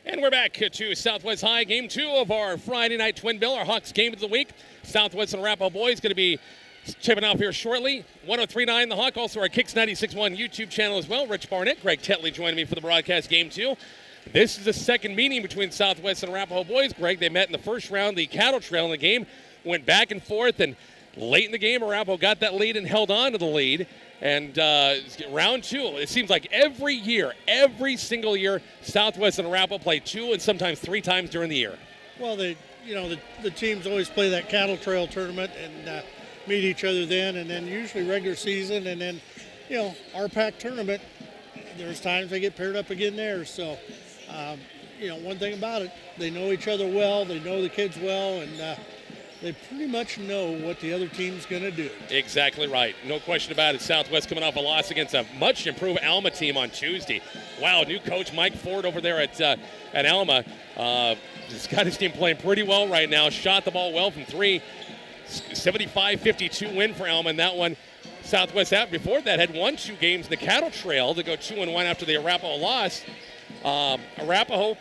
And we're back to Southwest High, Game 2 of our Friday night twin bill, our Hawks game of the week. Southwest and Arapahoe boys going to be chipping off here shortly. 103.9 The Hawk, also our Kicks 96.1 YouTube channel as well. Rich Barnett, Greg Tetley joining me for the broadcast Game 2. This is the second meeting between Southwest and Arapahoe boys. Greg, they met in the first round. The Cattle Trail in the game went back and forth, and late in the game, Arapahoe got that lead and held on to the lead. And round 2, it seems like every year, every single year, Southwest and Arapahoe play 2 and sometimes 3 times during the year. Well, the teams always play that Cattle Trail tournament and meet each other then, and then usually regular season, and then, our pack tournament, there's times they get paired up again there. So, one thing about it, they know each other well, they know the kids well, and they pretty much know what the other team's going to do. Exactly right. No question about it. Southwest coming off a loss against a much improved Alma team on Tuesday. Wow, new coach Mike Ford over there at Alma. He's got his team playing pretty well right now. Shot the ball well from 3. 75-52 win for Alma in that one. Southwest before that had won 2 games in the Cattle Trail to go 2-1 after the Arapahoe loss. Arapahoe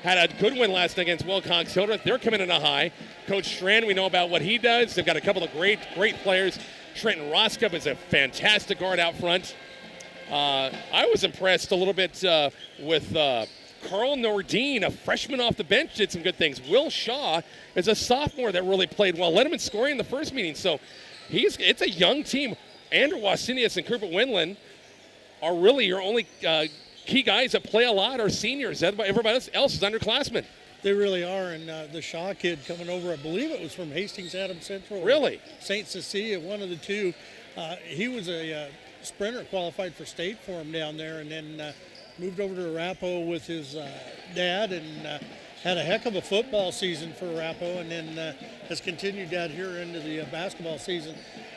had a good win last night against Wilcox Hildreth. They're coming in a high. Coach Strand, we know about what he does. They've got a couple of great players. Trenton Roskup is a fantastic guard out front. I was impressed a little bit with Carl Nordine, a freshman off the bench, did some good things. Will Shaw is a sophomore that really played well. Led him in scoring in the first meeting. So it's a young team. Andrew Wasinius and Cooper Winland are really your only key guys that play a lot are seniors. Everybody else is underclassmen. They really are, and the Shaw kid coming over, I believe it was from Hastings Adams Central. Really? St. Cecilia, one of the two. He was a sprinter, qualified for state for him down there, and then moved over to Arapahoe with his dad, and had a heck of a football season for Arapahoe, and then has continued out here into the basketball season.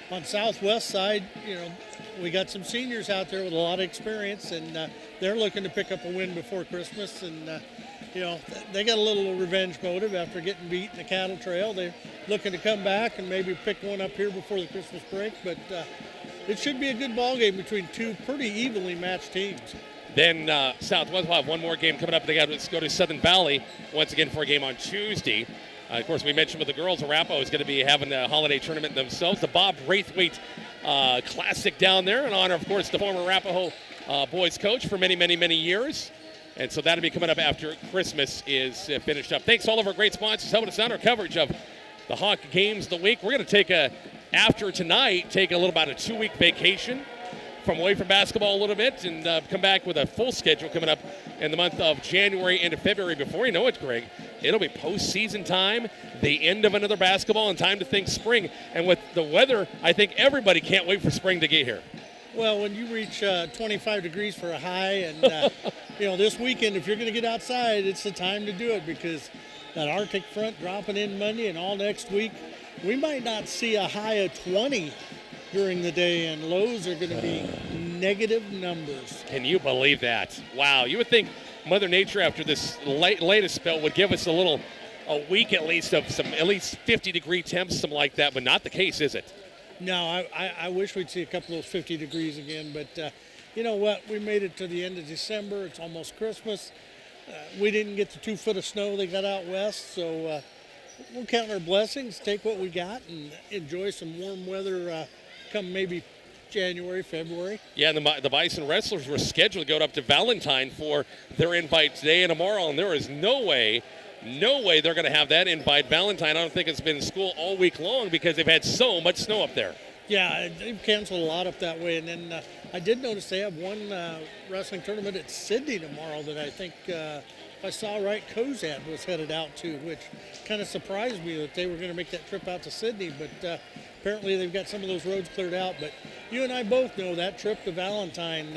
On Southwest side, we got some seniors out there with a lot of experience, and they're looking to pick up a win before Christmas, and they got a little revenge motive after getting beat in the Cattle Trail. They're looking to come back and maybe pick one up here before the Christmas break, but it should be a good ball game between 2 pretty evenly matched teams. Then Southwest will have one more game coming up. They got to go to Southern Valley once again for a game on Tuesday. Of course, we mentioned with the girls, Arapahoe is going to be having a holiday tournament themselves. The Bob Braithwaite Classic down there in honor, of course, the former Arapahoe boys coach for many, many, many years. And so that'll be coming up after Christmas is finished up. Thanks to all of our great sponsors helping us out our coverage of the Hawk games of the week. We're going to after tonight, take a little about a 2-week vacation away from basketball a little bit and come back with a full schedule coming up in the month of January into February. Before you know it, Greg, it'll be postseason time, the end of another basketball, and time to think spring. And with the weather, I think everybody can't wait for spring to get here. Well, when you reach 25 degrees for a high, and this weekend, if you're going to get outside, it's the time to do it, because that Arctic front dropping in Monday and all next week, we might not see a high of 20 during the day, and lows are going to be negative numbers. Can you believe that? Wow. You would think Mother Nature, after this latest spell, would give us a week at least of some at least 50-degree temps, something like that, but not the case, is it? No, I wish we'd see a couple of those 50 degrees again, but you know what? We made it to the end of December. It's almost Christmas. We didn't get the 2 foot of snow they got out west, so we'll count our blessings, take what we got, and enjoy some warm weather come maybe January, February. Yeah, and the Bison Wrestlers were scheduled to go up to Valentine for their invite today and tomorrow, and there is no way they're going to have that invite. Valentine, I don't think it's been in school all week long because they've had so much snow up there. Yeah, they've canceled a lot up that way. And then I did notice they have one wrestling tournament at Sydney tomorrow that I think, if I saw right, Cozad was headed out to, which kind of surprised me that they were going to make that trip out to Sydney. But apparently they've got some of those roads cleared out. But you and I both know that trip to Valentine,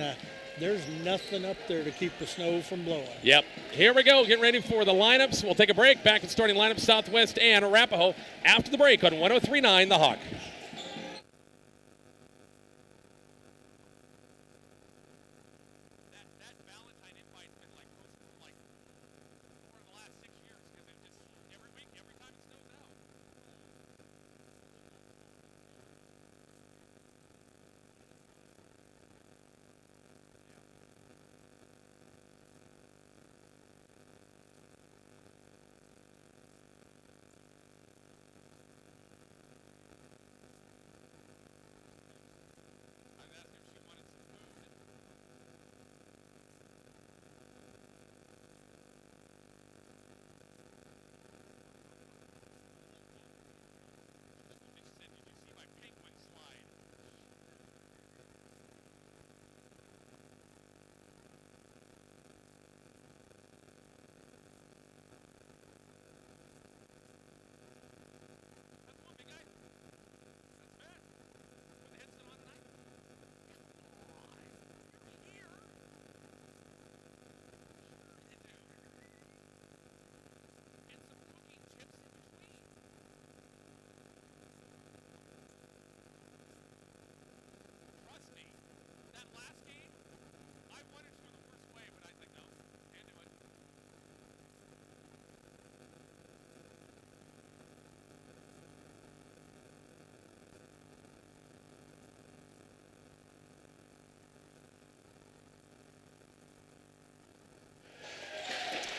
there's nothing up there to keep the snow from blowing. Yep. Here we go. Getting ready for the lineups. We'll take a break. Back in starting lineup, Southwest and Arapahoe after the break on 103.9 The Hawk.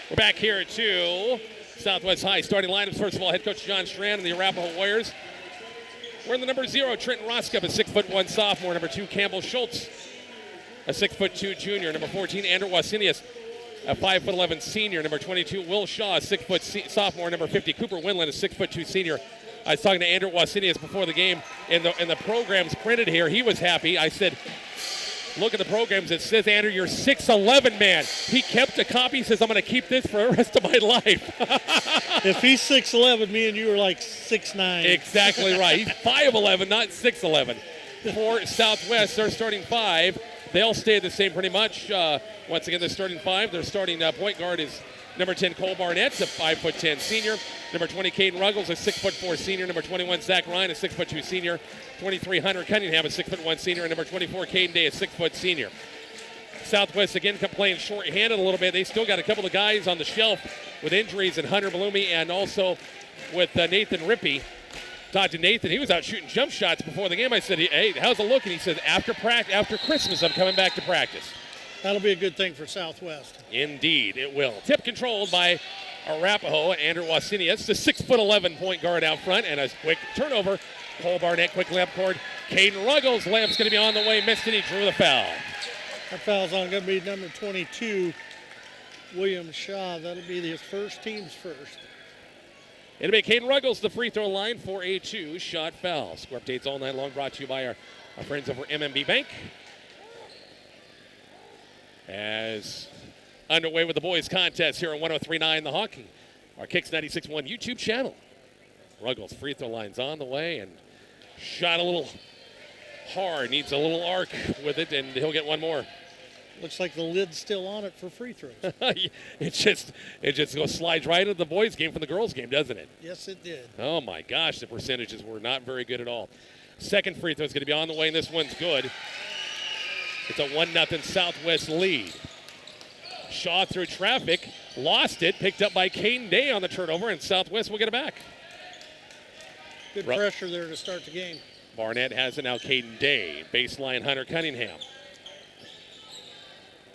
We're back here at 2. Southwest High starting lineups. First of all, head coach John Strand and the Arapahoe Warriors. We're in the number 0, Trenton Roskup, a 6'1" sophomore. Number 2, Campbell Schultz, a 6'2" junior. Number 14, Andrew Wasinius, a 5'11" senior. Number 22, Will Shaw, a 6' sophomore. Number 50, Cooper Winland, a 6'2" senior. I was talking to Andrew Wasinius before the game, and the programs printed here. He was happy. I said, look at the programs. It says, Andrew, you're 6'11", man. He kept a copy. He says, I'm going to keep this for the rest of my life. If he's 6'11", me and you are like 6'9". Exactly right. He's 5'11", not 6'11". For Southwest, they're starting 5. They'll stay the same pretty much. Once again, they're starting 5. Their starting point guard is number 10, Cole Barnett, a 5'10" senior. Number 20, Caden Ruggles, a 6'4" senior. Number 21, Zach Ryan, a 6'2" senior. 23, Hunter Cunningham, a 6'1" senior. And number 24, Caden Day, a 6' senior. Southwest again playing short-handed a little bit. They still got a couple of guys on the shelf with injuries, and Hunter Bloomy and also with Nathan Rippey. Talked to Nathan. He was out shooting jump shots before the game. I said, hey, how's it looking? He said, after Christmas, I'm coming back to practice. That'll be a good thing for Southwest. Indeed, it will. Tip controlled by Arapahoe. Andrew Wasinius, the 6'11" point guard out front, and a quick turnover. Cole Barnett quickly up court. Caden Ruggles, layup's going to be on the way. Missed it. He drew the foul. That foul's on going to be number 22, William Shaw. That'll be his first, team's first. It'll be Caden Ruggles, the free throw line for a 2-shot foul. Score updates all night long brought to you by our friends over MMB Bank. As underway with the boys contest here on 103.9 The Hockey, our Kicks 96.1 YouTube channel. Ruggles free throw line's on the way and shot a little hard. Needs a little arc with it, and he'll get one more. Looks like the lid's still on it for free throws. it just slides right into the boys' game from the girls' game, doesn't it? Yes, it did. Oh, my gosh, the percentages were not very good at all. Second free throw is going to be on the way, and this one's good. It's a 1-0 Southwest lead. Shaw through traffic, lost it, picked up by Caden Day on the turnover, and Southwest will get it back. Good pressure there to start the game. Barnett has it now, Caden Day. Baseline, Hunter Cunningham.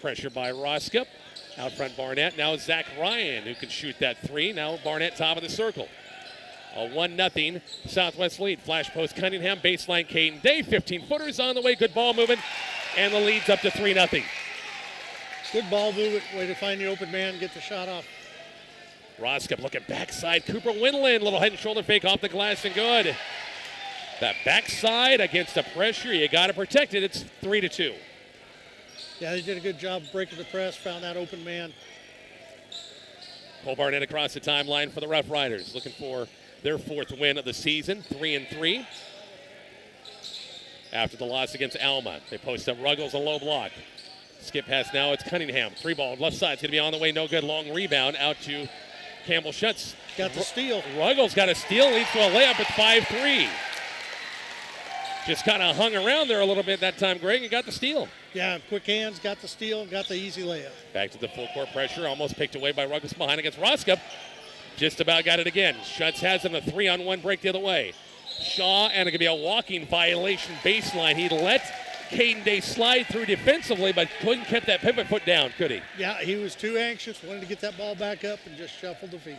Pressure by Roskup. Out front, Barnett. Now Zach Ryan, who can shoot that 3. Now Barnett top of the circle. A 1-0 Southwest lead. Flash post Cunningham. Baseline, Caden Day. 15-footers on the way. Good ball movement. And the lead's up to 3-0. Good ball movement. Way to find the open man, get the shot off. Roskup looking backside. Cooper Winland. Little head and shoulder fake off the glass and good. That backside against the pressure. You got to protect it. It's 3-2. Yeah, they did a good job breaking the press, found that open man. Cole Barnett across the timeline for the Rough Riders, looking for their 4th win of the season, 3-3. After the loss against Alma, they post up Ruggles, a low block. Skip pass now, it's Cunningham. 3-ball, left side's going to be on the way, no good. Long rebound out to Campbell Schutz. Got the steal. Ruggles got a steal, leads to a layup at 5-3. Just kind of hung around there a little bit that time, Greg, and got the steal. Yeah, quick hands, got the steal, got the easy layup. Back to the full court pressure, almost picked away by Ruggles behind against Roskup. Just about got it again. Schutz has him a 3-on-1 break the other way. Shaw, and it could be a walking violation baseline. He let Caden Day slide through defensively, but couldn't keep that pivot foot down, could he? Yeah, he was too anxious, wanted to get that ball back up and just shuffled the feet.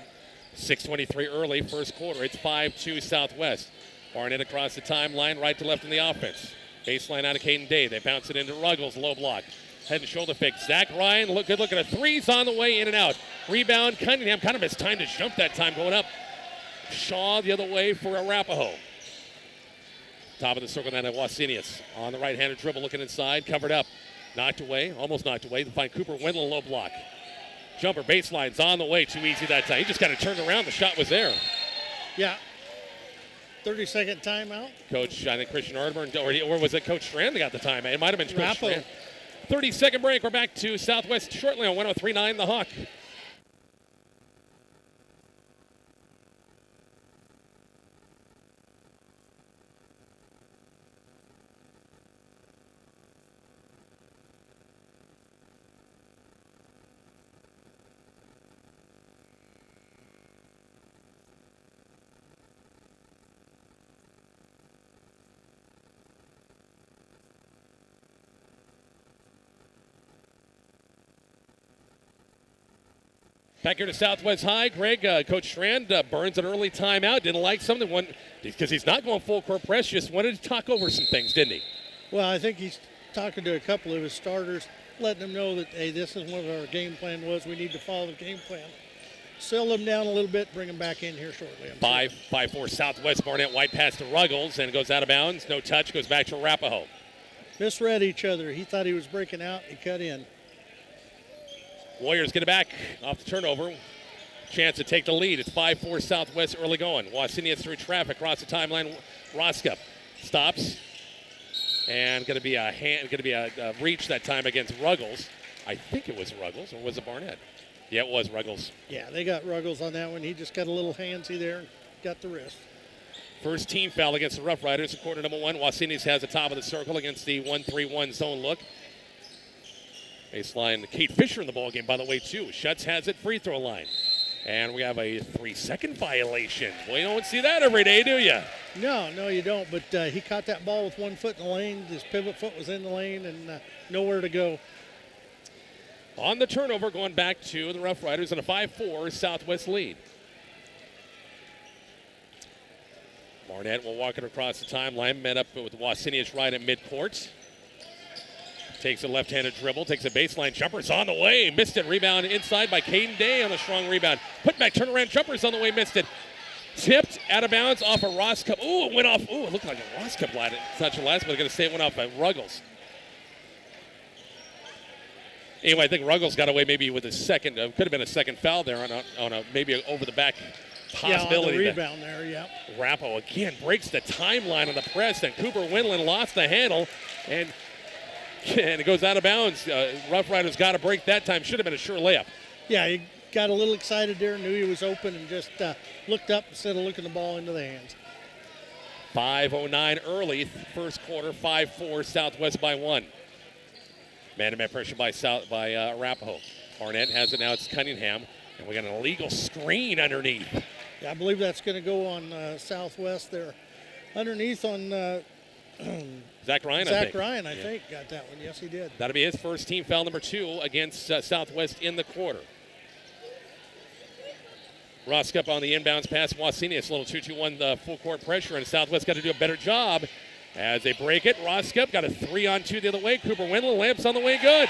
6:23 early, first quarter. It's 5-2 Southwest. Barnett across the timeline, right to left in the offense. Baseline out of Caden Day. They bounce it into Ruggles, low block. Head and shoulder fake. Zach Ryan, good look at a 3's on the way, in and out. Rebound, Cunningham kind of missed time to jump that time going up. Shaw the other way for Arapahoe. Top of the circle now to Wasinius. On the right-handed dribble, looking inside, covered up. Knocked away, almost knocked away. To find Cooper Wendell, low block. Jumper baseline's on the way, too easy that time. He just got to turn around, the shot was there. Yeah. 30-second timeout. Coach, I think Christian Ardburn, or was it Coach Strand that got the timeout? It might have been Coach Rapo. Strand. 30-second break. We're back to Southwest shortly on 103.9 The Hawk. Back here to Southwest High, Greg, Coach Strand burns an early timeout. Didn't like something, because he's not going full court press, just wanted to talk over some things, didn't he? Well, I think he's talking to a couple of his starters, letting them know that, hey, this is what our game plan was. We need to follow the game plan. Settle them down a little bit, bring them back in here shortly. 5-4 Southwest. Barnett White pass to Ruggles, and it goes out of bounds. No touch, goes back to Arapahoe. Misread each other. He thought he was breaking out. He cut in. Warriors get it back off the turnover. Chance to take the lead. It's 5-4 Southwest early going. Wasinius through traffic across the timeline. Roskup stops. And going to be a reach that time against Ruggles. I think it was Ruggles, or was it Barnett? Yeah, it was Ruggles. Yeah, they got Ruggles on that one. He just got a little handsy there and got the wrist. First team foul against the Rough Riders in quarter number 1. Wasinius has the top of the circle against the 1-3-1 zone look. Baseline, Kate Fisher in the ballgame, by the way, too. Schutz has it, free throw line. And we have a 3-second violation. Well, you don't see that every day, do you? No, you don't. But he caught that ball with 1 foot in the lane. His pivot foot was in the lane and nowhere to go. On the turnover, going back to the Rough Riders in a 5-4 Southwest lead. Barnett will walk it across the timeline, met up with Wasinius right at midcourt. Takes a left-handed dribble, takes a baseline jumper's on the way, missed it. Rebound inside by Caden Day on a strong rebound. Put back, turnaround jumper's on the way, missed it. Tipped out of bounds off a Roskup. Ooh, it went off. Ooh, it looked like a Roskup line. It's not your last, but they're going to say it went off by Ruggles. Anyway, I think Ruggles got away maybe with a second. Could have been a second foul there on a maybe over the back possibility. Yeah, on the rebound there, yeah. Arapahoe again breaks the timeline on the press, and Cooper Windland lost the handle, and it goes out of bounds. Rough Riders got a break that time. Should have been a sure layup. Yeah, he got a little excited there, knew he was open, and just looked up instead of looking the ball into the hands. 5:09 early, first quarter, 5-4 Southwest by 1. Man-to-man pressure by Arapahoe. Barnett has it now. It's Cunningham, and we got an illegal screen underneath. Yeah, I believe that's going to go on Southwest there. Underneath on Zach Ryan, I think, got that one. Yes, he did. That'll be his first team foul number 2 against Southwest in the quarter. Roskup on the inbounds pass. Wasinius, a little 2-2-1 full court pressure, and Southwest got to do a better job as they break it. Roskup got a 3-on-2 the other way. Cooper Wendell, lamps on the way, good.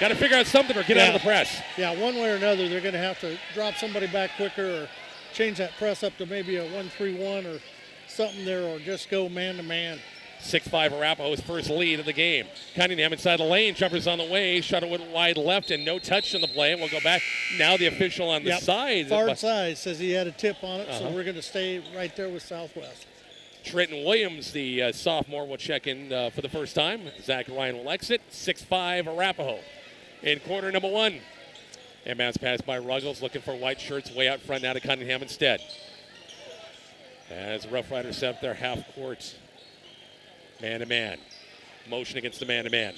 Got to figure out something or get out of the press. Yeah, one way or another, they're going to have to drop somebody back quicker or change that press up to maybe a 1-3-1 or something there, or just go man-to-man. 6-5 Arapahoe's first lead of the game. Cunningham inside the lane, jumper's on the way, shot it wide left, and no touch on the play. We'll go back. Now the official on the side. Far side says he had a tip on it, so we're going to stay right there with Southwest. Trenton Williams, the sophomore, will check in for the first time. Zach Ryan will exit. 6-5 Arapahoe in quarter number 1. Inbounds pass by Ruggles, looking for white shirts way out front now to Cunningham instead. As Rough Riders set up their half court. Man-to-man. Motion against the man-to-man.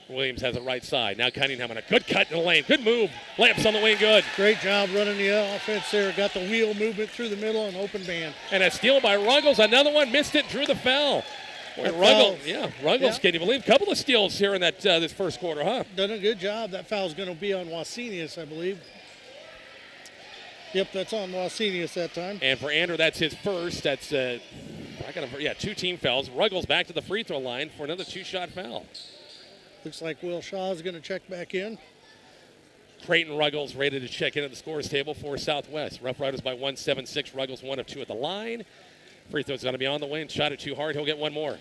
Williams has it right side. Now Cunningham on a good cut in the lane. Good move. Lamps on the way, good. Great job running the offense there. Got the wheel movement through the middle and open band. And a steal by Ruggles. Another one. Missed it. Drew the foul. Boy, Ruggles, can you believe? A couple of steals here in that this first quarter, huh? Done a good job. That foul's going to be on Wasinius, I believe. Yep, that's on Wasinius that time. And for Andrew, that's his first. That's 2 team fouls. Ruggles back to the free throw line for another 2-shot foul. Looks like Will Shaw is going to check back in. Creighton Ruggles ready to check in at the scores table for Southwest. Rough Riders by 1, 7-6. Ruggles 1 of 2 at the line. Free throw's going to be on the way and shot it too hard. He'll get one more.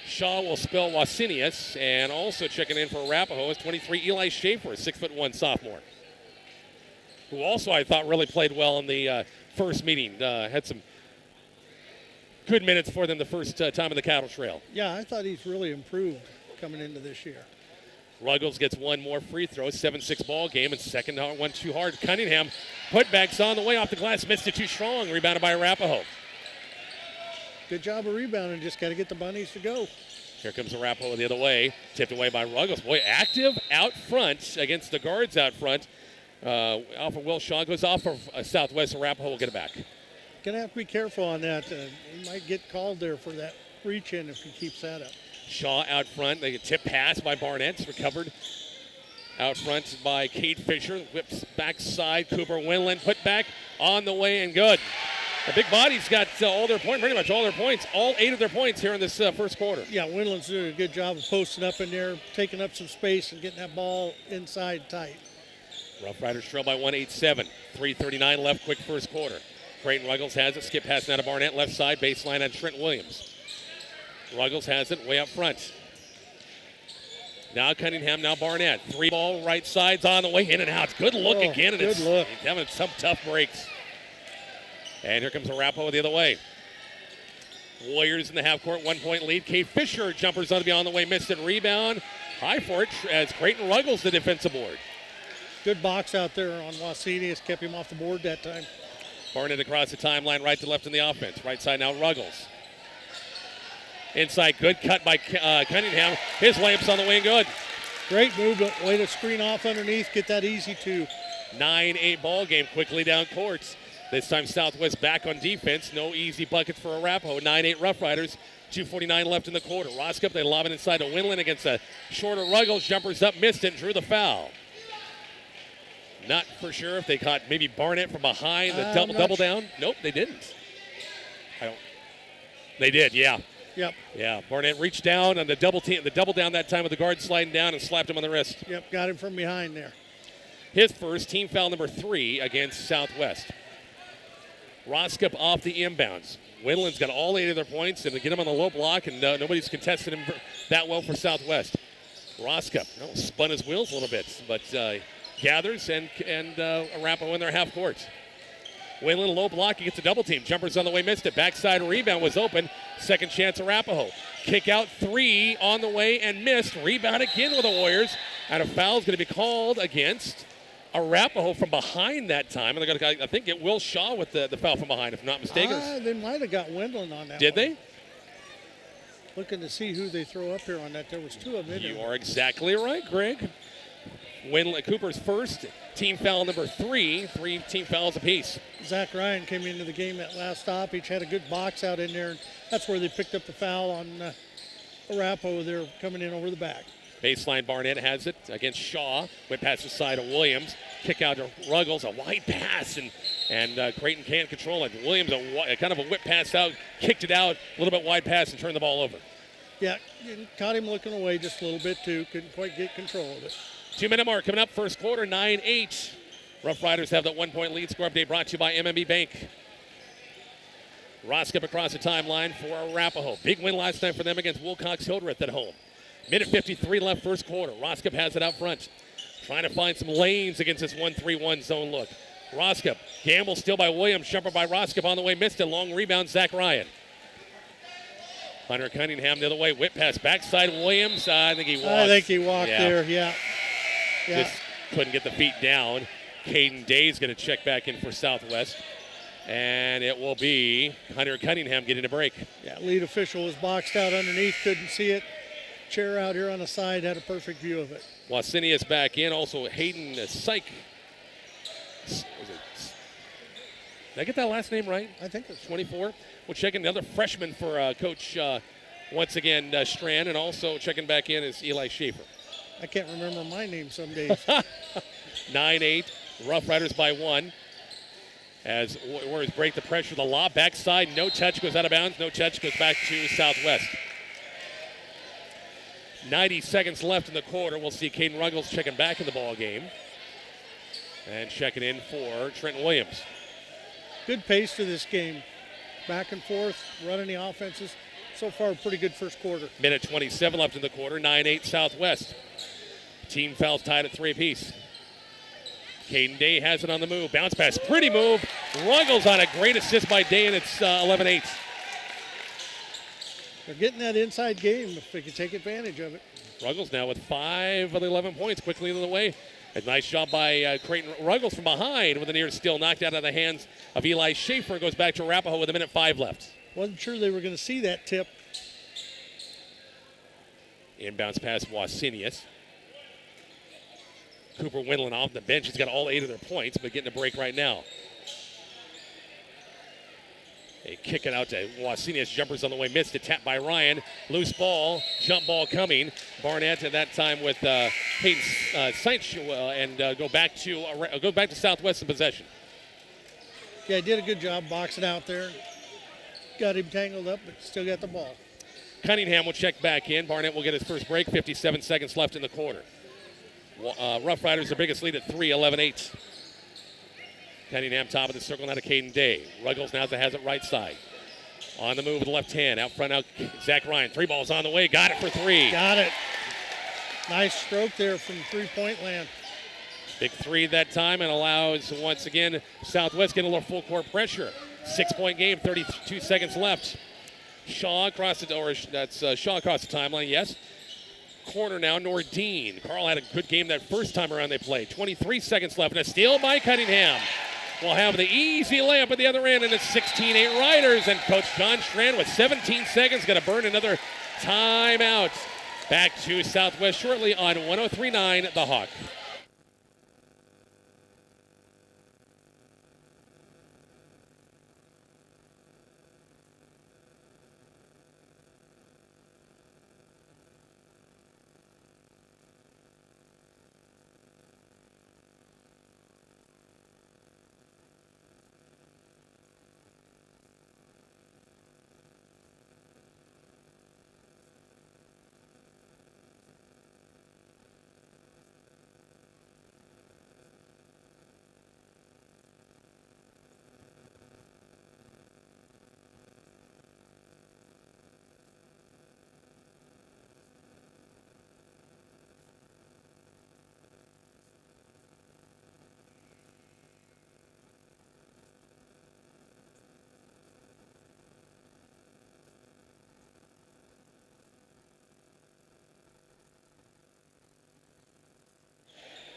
Shaw will spell Wasinius, and also checking in for Arapahoe is 23 Eli Schaefer, a 6'1" sophomore, who also I thought really played well in the first meeting. Had some good minutes for them the first time in the Cattle Trail. Yeah, I thought he's really improved coming into this year. Ruggles gets one more free throw, 7-6 ball game, and second one too hard. Cunningham putbacks on the way off the glass, missed it too strong, rebounded by Arapahoe. Good job of rebounding, just got to get the bunnies to go. Here comes Arapahoe the other way, tipped away by Ruggles. Boy, active out front against the guards out front. Off of Will Shaw, goes off of Southwest. Arapahoe will get it back. Gonna have to be careful on that. He might get called there for that reach in if he keeps that up. Shaw out front. They get tip pass by Barnett. It's recovered Out front by Kate Fisher. Whips backside. Cooper Winland put back on the way and good. The big body's got all their points, pretty much all their points, all 8 of their points here in this first quarter. Yeah, Winland's doing a good job of posting up in there, taking up some space and getting that ball inside tight. Rough Riders trail by 1-8-7. 3:39 left, quick first quarter. Creighton Ruggles has it. Skip pass now to Barnett, left side, baseline on Trent Williams. Ruggles has it way up front. Now Cunningham, now Barnett. 3-ball, right side's on the way, in and out. Good look again. And good look. He's having some tough breaks. And here comes Arapahoe the other way. Warriors in the half-court, 1-point lead. Kate Fisher, jumpers on to be on the way, missed it. Rebound, high for it as Creighton Ruggles the defensive board. Good box out there on Wasenius, kept him off the board that time. Barnett across the timeline, right to left in the offense. Right side now, Ruggles. Inside, good cut by Cunningham. His layup's on the way and good. Great move, but way to screen off underneath, get that easy two. 9-8 ball game, quickly down courts. This time Southwest back on defense. No easy buckets for Arapahoe. 9-8 Rough Riders. 2:49 left in the quarter. Roskup, they lob it inside to Winland against a shorter Ruggles. Jumpers up, missed it, drew the foul. Not for sure if they caught maybe Barnett from behind the double down. Nope, they didn't. They did, yeah. Yep. Yeah, Barnett reached down on the double down that time with the guard sliding down and slapped him on the wrist. Yep, got him from behind there. His first, team foul number 3 against Southwest. Roskup off the inbounds. Winland's got all 8 of their points, and they get him on the low block, and nobody's contested him that well for Southwest. Roskup spun his wheels a little bit, but gathers and Arapahoe in their half court. Winland low block, he gets a double team. Jumpers on the way, missed it. Backside rebound was open. Second chance Arapahoe. Kick out 3 on the way and missed. Rebound again with the Warriors. And a foul is going to be called against Arapahoe from behind that time. And they're going to, I think, get Will Shaw with the foul from behind, if I'm not mistaken. They might have got Winland on that. Did one. they? Looking to see who they throw up here on that. There was 2 of them. You are exactly right, Greg. Cooper's first, team foul number 3 team fouls apiece. Zach Ryan came into the game at last stop. Each had a good box out in there, and that's where they picked up the foul on Arapahoe. They're coming in over the back. Baseline, Barnett has it against Shaw. Went past the side of Williams. Kick out to Ruggles, a wide pass, and Creighton can't control it. Williams, a kind of a whip pass out, kicked it out, a little bit wide pass, and turned the ball over. Yeah, caught him looking away just a little bit, too. Couldn't quite get control of it. 2-minute mark coming up, first quarter, 9-8. Rough Riders have that 1-point lead. Score update brought to you by MMB Bank. Roskup across the timeline for Arapahoe. Big win last time for them against Wilcox-Hildreth at home. Minute 53 left first quarter. Roskup has it out front. Trying to find some lanes against this 1-3-1 zone look. Roskup, gamble still by Williams. Jumper by Roskup on the way, missed it. Long rebound, Zach Ryan. Hunter Cunningham the other way. Whip pass backside Williams. I think he walked. There, yeah. Just couldn't get the feet down. Caden Day's going to check back in for Southwest. And it will be Hunter Cunningham getting a break. Yeah, lead official was boxed out underneath, couldn't see it. Chair out here on the side had a perfect view of it. Wasenius back in. Also Hayden Syke. Did I get that last name right? I think it's 24. We'll check in the other freshman for Coach, once again, Strand. And also checking back in is Eli Schaefer. I can't remember my name some days. 9-8. Rough Riders by 1. As Warriors break the pressure. The lob backside. No touch, goes out of bounds. No touch, goes back to Southwest. 90 seconds left in the quarter. We'll see Caden Ruggles checking back in the ball game. And checking in for Trent Williams. Good pace to this game. Back and forth, running the offenses. So far, a pretty good first quarter. Minute 27 left in the quarter. 9-8 Southwest. Team fouls tied at 3 apiece. Caden Day has it on the move. Bounce pass. Pretty move. Ruggles on a great assist by Day, and it's 11-8. They're getting that inside game if they can take advantage of it. Ruggles now with 5 of the 11 points quickly in the way. A nice job by Creighton. Ruggles from behind with an ear still knocked out of the hands of Eli Schaefer. Goes back to Arapahoe with 1:05 left. Wasn't sure they were going to see that tip. Inbounds pass Wasenius. Cooper Winland off the bench. He's got all 8 of their points, but getting a break right now. They kick it out to Wasinius. Jumpers on the way. Missed it. Tapped by Ryan. Loose ball. Jump ball coming. Barnett at that time with Hayden Seitz and go back to Southwest in possession. Yeah, he did a good job boxing out there. Got him tangled up, but still got the ball. Cunningham will check back in. Barnett will get his first break. 57 seconds left in the quarter. Rough Riders, their biggest lead at 3, 11-8. Cunningham top of the circle now to Caden Day. Ruggles now has it right side. On the move with the left hand. Out front now, Zach Ryan. 3 balls on the way. Got it for 3. Got it. Nice stroke there from three-point land. Big 3 that time and allows, once again, Southwest getting a little full court pressure. 6-point game, 32 seconds left. Shaw across the timeline, yes. Corner now, Nordine. Carl had a good game that first time around they played. 23 seconds left and a steal by Cunningham. We'll have the easy layup at the other end, and it's 16-8 Riders. And Coach John Strand with 17 seconds going to burn another timeout. Back to Southwest shortly on 103.9 The Hawk.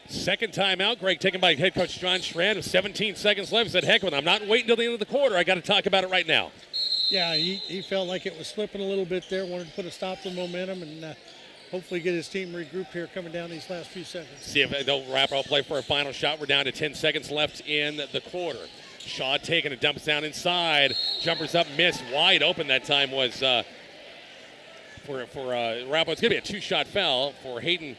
Second timeout, Greg, taken by head coach John Strand with 17 seconds left. He said, heck with it. I'm not waiting until the end of the quarter. I got to talk about it right now. Yeah, he felt like it was slipping a little bit there, wanted to put a stop to the momentum and hopefully get his team regrouped here coming down these last few seconds. See if they'll Arapahoe play for a final shot. We're down to 10 seconds left in the quarter. Shaw taking it, dumps down inside. Jumpers up, missed. Wide open that time was for Arapahoe. It's going to be a 2-shot foul for Hayden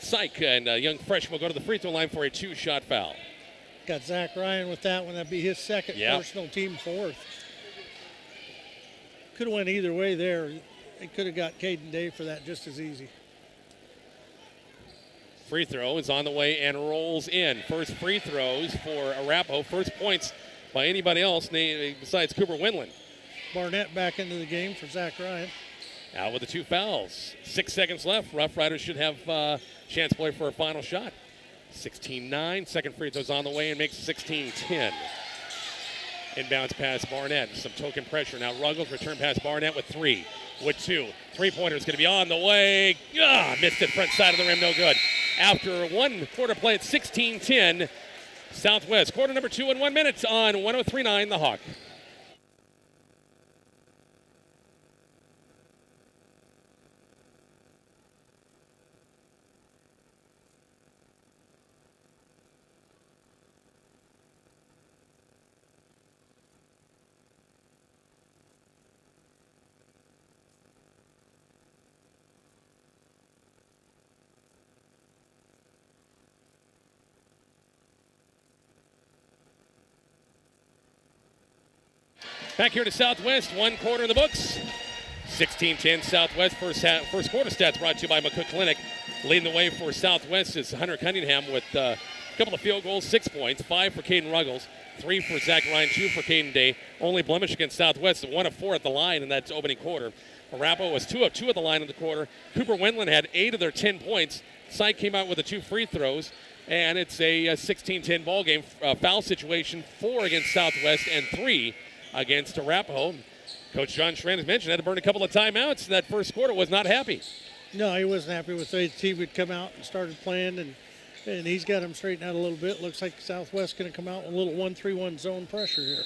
Syke, and a young freshman will go to the free throw line for a 2-shot foul. Got Zach Ryan with that one. That'd be his second personal, team fourth. Could have went either way there. They could have got Caden Day for that just as easy. Free throw is on the way and rolls in. First free throws for Arapahoe. First points by anybody else besides Cooper Winland. Barnett back into the game for Zach Ryan. Out with the 2 fouls. 6 seconds left. Rough Riders should have chance to play for a final shot. 16-9. Second free throw's on the way and makes 16-10. Inbounds pass Barnett. Some token pressure. Now Ruggles return pass Barnett with 3. With 2. 3-pointer's going to be on the way. Missed it front side of the rim. No good. After 1 quarter play at 16-10. Southwest. Quarter number 2 in 1 minute on 103.9 The Hawk. Back here to Southwest, 1 quarter in the books. 16-10 Southwest. First quarter stats brought to you by McCook Clinic. Leading the way for Southwest is Hunter Cunningham with a couple of field goals, 6 points, 5 for Caden Ruggles, 3 for Zach Ryan, 2 for Caden Day. Only blemish against Southwest, 1 of 4 at the line in that opening quarter. Arapahoe was 2 of 2 at the line in the quarter. Cooper Winland had 8 of their 10 points. Syke came out with the 2 free throws. And it's a 16-10 ball game. Foul situation, 4 against Southwest and 3 against Arapahoe. Coach John Strand has mentioned had to burn a couple of timeouts. That first quarter was not happy. No, he wasn't happy with the way the team had come out and started playing, and he's got them straightened out a little bit. Looks like Southwest going to come out with a little 1-3-1 zone pressure here.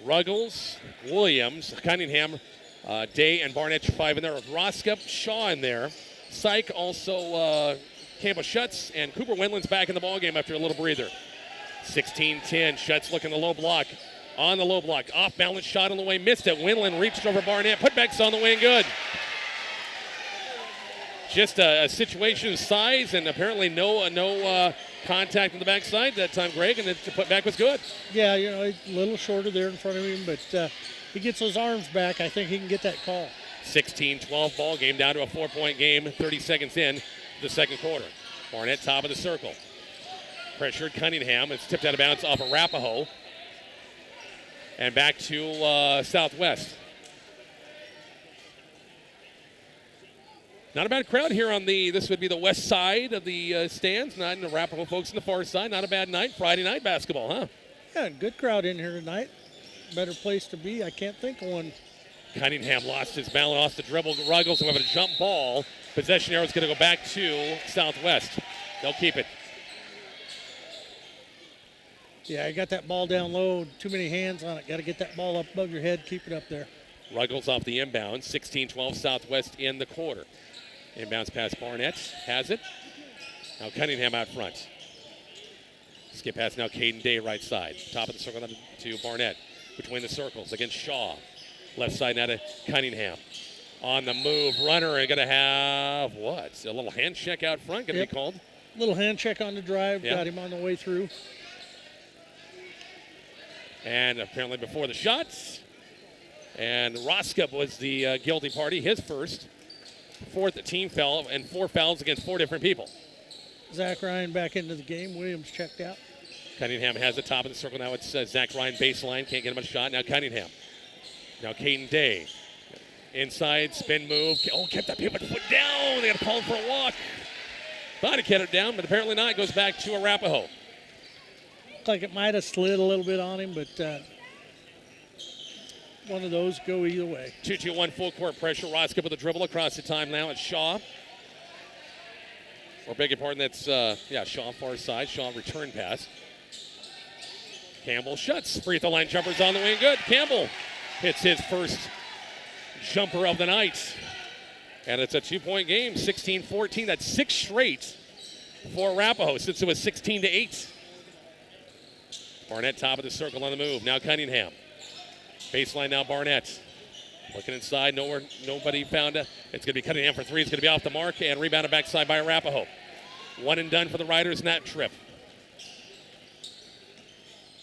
Ruggles, Williams, Cunningham, Day, and Barnett 5 in there with Roskup, Shaw in there. Syke also Campbell Schutz, and Cooper Winland's back in the ballgame after a little breather. 16-10, Schutz looking the low block. on the low block. Off balance shot on the way, missed it. Winland reached over Barnett. Putback's on the way and good. Just a situation of size and apparently no contact on the backside that time, Greg, and the putback was good. Yeah, a little shorter there in front of him, but he gets those arms back. I think he can get that call. 16-12 ball game, down to a 4-point game, 30 seconds in the second quarter. Barnett top of the circle. Pressured Cunningham. It's tipped out of bounds off of Arapahoe. And back to Southwest. Not a bad crowd here on this would be the west side of the stands. Not in the Arapahoe folks on the far side. Not a bad night. Friday night basketball, huh? Yeah, good crowd in here tonight. Better place to be. I can't think of one. Cunningham lost his balance, lost the dribble. Ruggles and we have a jump ball. Possession arrow is going to go back to Southwest. They'll keep it. Yeah, you got that ball down low. Too many hands on it. Got to get that ball up above your head. Keep it up there. Ruggles off the inbound. 16-12 Southwest in the quarter. Inbounds past Barnett. Has it. Now Cunningham out front. Skip pass now Caden Day right side. Top of the circle to Barnett. Between the circles against Shaw. Left side now to Cunningham. On the move. Runner and going to have what? A little hand check out front going to be called. Little hand check on the drive. Yep. Got him on the way through. And apparently before the shots. And Roskup was the guilty party. His first. Fourth team foul and 4 fouls against 4 different people. Zach Ryan back into the game. Williams checked out. Cunningham has the top of the circle. Now it's Zach Ryan baseline. Can't get him a shot. Now Cunningham. Now Caden Day. Inside, spin move. Oh, kept that pivot foot down. They got to call him for a walk. Thought he kept it down, but apparently not. It goes back to Arapahoe. Looked like it might have slid a little bit on him, but one of those go either way. 2-2-1 full court pressure. Roskup with a dribble across the time now. It's Shaw. Or beg your pardon, that's Shaw far side. Shaw return pass. Campbell shuts. Free throw line jumper's on the way and good. Campbell hits his first jumper of the night. And it's a 2-point game, 16-14. That's 6 straight for Arapahoe since it was 16-8. Barnett top of the circle on the move. Now Cunningham. Baseline now Barnett. Looking inside, nobody found it. It's going to be Cunningham for 3. It's going to be off the mark and rebounded backside by Arapahoe. One and done for the Riders in that trip.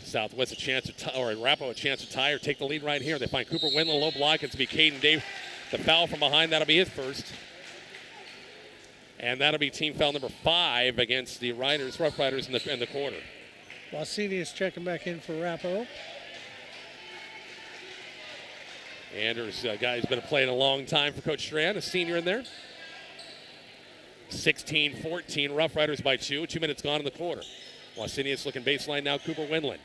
Southwest a chance to tie, or Arapahoe a chance to tie or take the lead right here. They find Cooper Wendland, low block. It's going to be Caden Dave. The foul from behind, that'll be his first. And that'll be team foul number 5 against the Riders, Rough Riders in the quarter. Wasini is checking back in for Arapahoe. Anders, a guy who's been playing a long time for Coach Strand, a senior in there. 16-14, Rough Riders by 2. 2 minutes gone in the quarter. Wasinius looking baseline now, Cooper Wendland.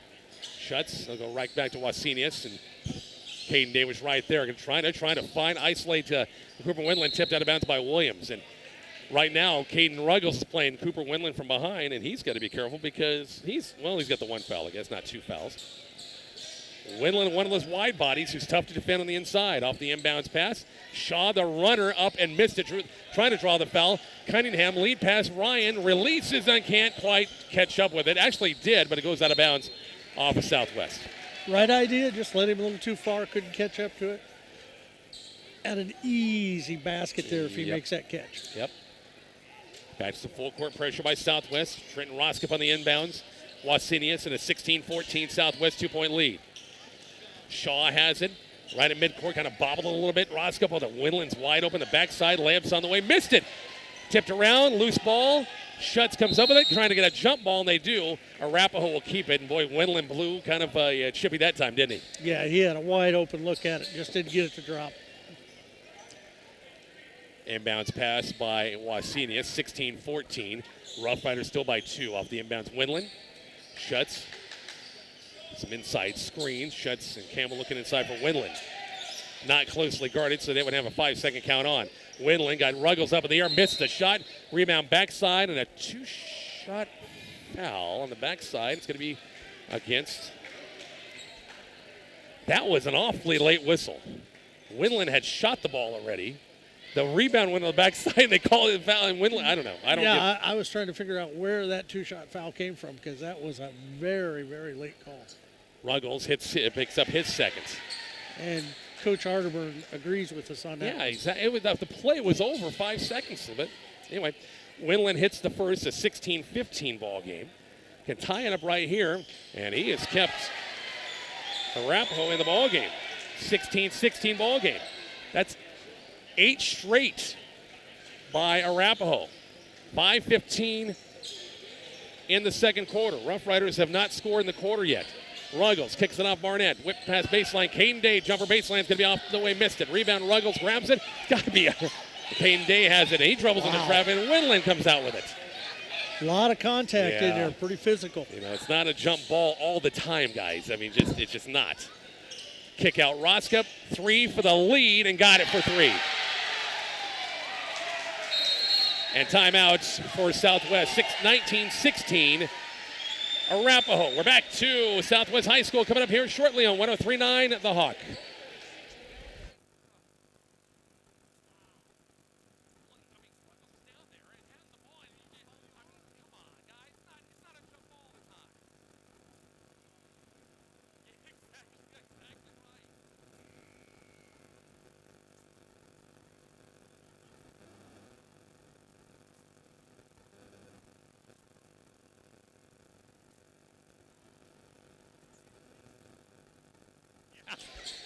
Shuts, they'll go right back to Wasinius, and Caden Day was right there, trying to isolate Cooper Wendland, tipped out of bounds by Williams. And right now, Caden Ruggles is playing Cooper Wendland from behind, and he's got to be careful because he's got the 1 foul, I guess, not 2 fouls. Wendland, one of those wide bodies who's tough to defend on the inside. Off the inbounds pass. Shaw, the runner, up and missed it. Trying to draw the foul. Cunningham, lead pass. Ryan releases and can't quite catch up with it. Actually did, but it goes out of bounds off of Southwest. Right idea. Just let him a little too far. Couldn't catch up to it. And an easy basket there if he makes that catch. Yep. Back to full court pressure by Southwest. Trenton Roskup on the inbounds. Wasinius in a 16-14 Southwest 2-point lead. Shaw has it. Right at midcourt, kind of bobbled a little bit. Roskup with it. Wendland's wide open. The backside layup's on the way. Missed it. Tipped around. Loose ball. Shuts comes up with it. Trying to get a jump ball, and they do. Arapahoe will keep it. And boy, Wendland blew kind of chippy that time, didn't he? Yeah, he had a wide open look at it. Just didn't get it to drop. Inbounds pass by Wasinius. 16-14. Rough Riders still by 2 off the inbounds. Wendland shuts. Some inside screens. Shuts and Campbell looking inside for Wendland. Not closely guarded, so they would have a 5-second count on. Wendland got Ruggles up in the air, missed the shot. Rebound backside, and a 2-shot foul on the backside. It's going to be against. That was an awfully late whistle. Wendland had shot the ball already. The rebound went on the backside, and they called it a foul. And Wendland, I don't know. I was trying to figure out where that 2-shot foul came from because that was a very, very late call. Ruggles picks up his second. And Coach Arterburn agrees with us on that. Yeah, exactly. The play was over 5 seconds of it. Anyway, Winland hits the first, a 16-15 ball game. Can tie it up right here, and he has kept Arapahoe in the ball game. 16-16 ball game. That's 8 straight by Arapahoe. 5:15 in the second quarter. Rough Riders have not scored in the quarter yet. Ruggles kicks it off Barnett. Whip past baseline. Caden Day, jumper baseline is going to be off the way, missed it. Rebound, Ruggles grabs it. Got to be Caden Day has it. He troubles in the traffic, and Winland comes out with it. A lot of contact in there, pretty physical. You know, it's not a jump ball all the time, guys. I mean, it's just not. Kick out Roska, 3 for the lead, and got it for 3. And timeouts for Southwest, 19-16. Arapahoe. We're back to Southwest High School coming up here shortly on 103.9 The Hawk.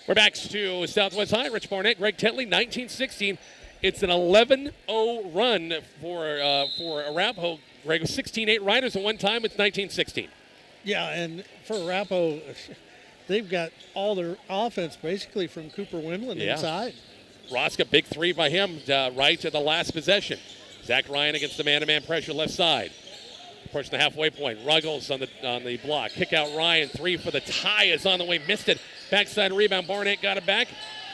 We're back to Southwest High. Rich Barnett, Greg Tetley, 19-16. It's an 11-0 run for Arapahoe. Greg, 16-8 Riders at one time. It's 19-16. Yeah, and for Arapahoe, they've got all their offense basically from Cooper Winland inside. Roska, big 3 by him right at the last possession. Zach Ryan against the man-to-man pressure left side. Pushing the halfway point. Ruggles on the block. Kick out Ryan. 3 for the tie is on the way. Missed it. Backside rebound. Barnett got it back.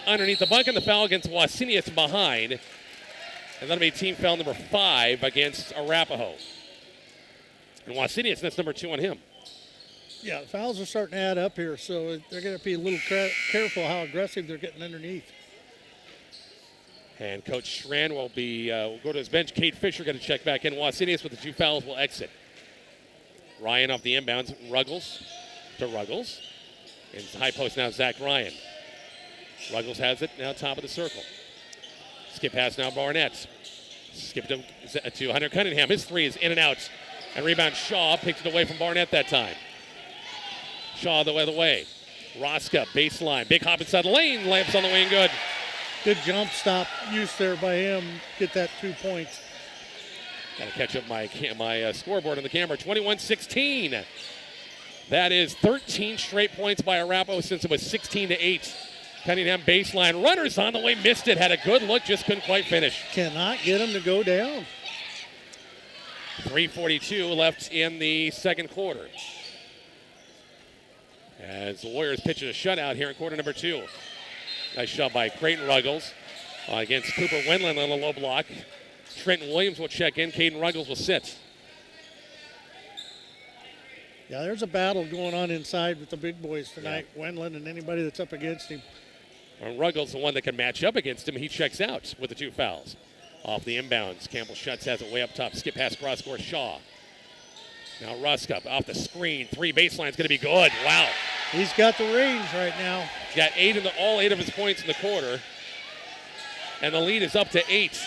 Underneath the bucket. The foul against Wasinius behind. And that'll be team foul number 5 against Arapahoe. And Wasinius, that's number 2 on him. Yeah, the fouls are starting to add up here, so they're going to be a little careful how aggressive they're getting underneath. And Coach Schran will go to his bench. Kate Fisher going to check back in. Wasinius with the 2 fouls will exit. Ryan off the inbounds. Ruggles to Ruggles. In high post now, Zach Ryan. Ruggles has it now, top of the circle. Skip pass now, Barnett. Skip to Hunter Cunningham. His 3 is in and out. And rebound Shaw picked it away from Barnett that time. Shaw the other way. Roska, baseline. Big hop inside the lane. Layups on the way and good. Good jump stop use there by him. Get that 2 points. Got to catch up my scoreboard on the camera. 21-16. That is 13 straight points by Arapahoe since it was 16-8. Cunningham baseline. Runners on the way. Missed it. Had a good look. Just couldn't quite finish. Cannot get him to go down. 3:42 left in the second quarter. As the Warriors pitching a shutout here in quarter number 2. Nice shot by Creighton Ruggles against Cooper Winland on a low block. Trenton Williams will check in. Caden Ruggles will sit. Yeah, there's a battle going on inside with the big boys tonight. Yeah. Winland and anybody that's up against him. And Ruggles, the one that can match up against him, he checks out with the 2 fouls. Off the inbounds, Campbell Schutz has it way up top. Skip pass cross court, Shaw. Now Ruska off the screen. 3 baseline's going to be good. Wow. He's got the range right now. He's got all 8 of his points in the quarter. And the lead is up to 8.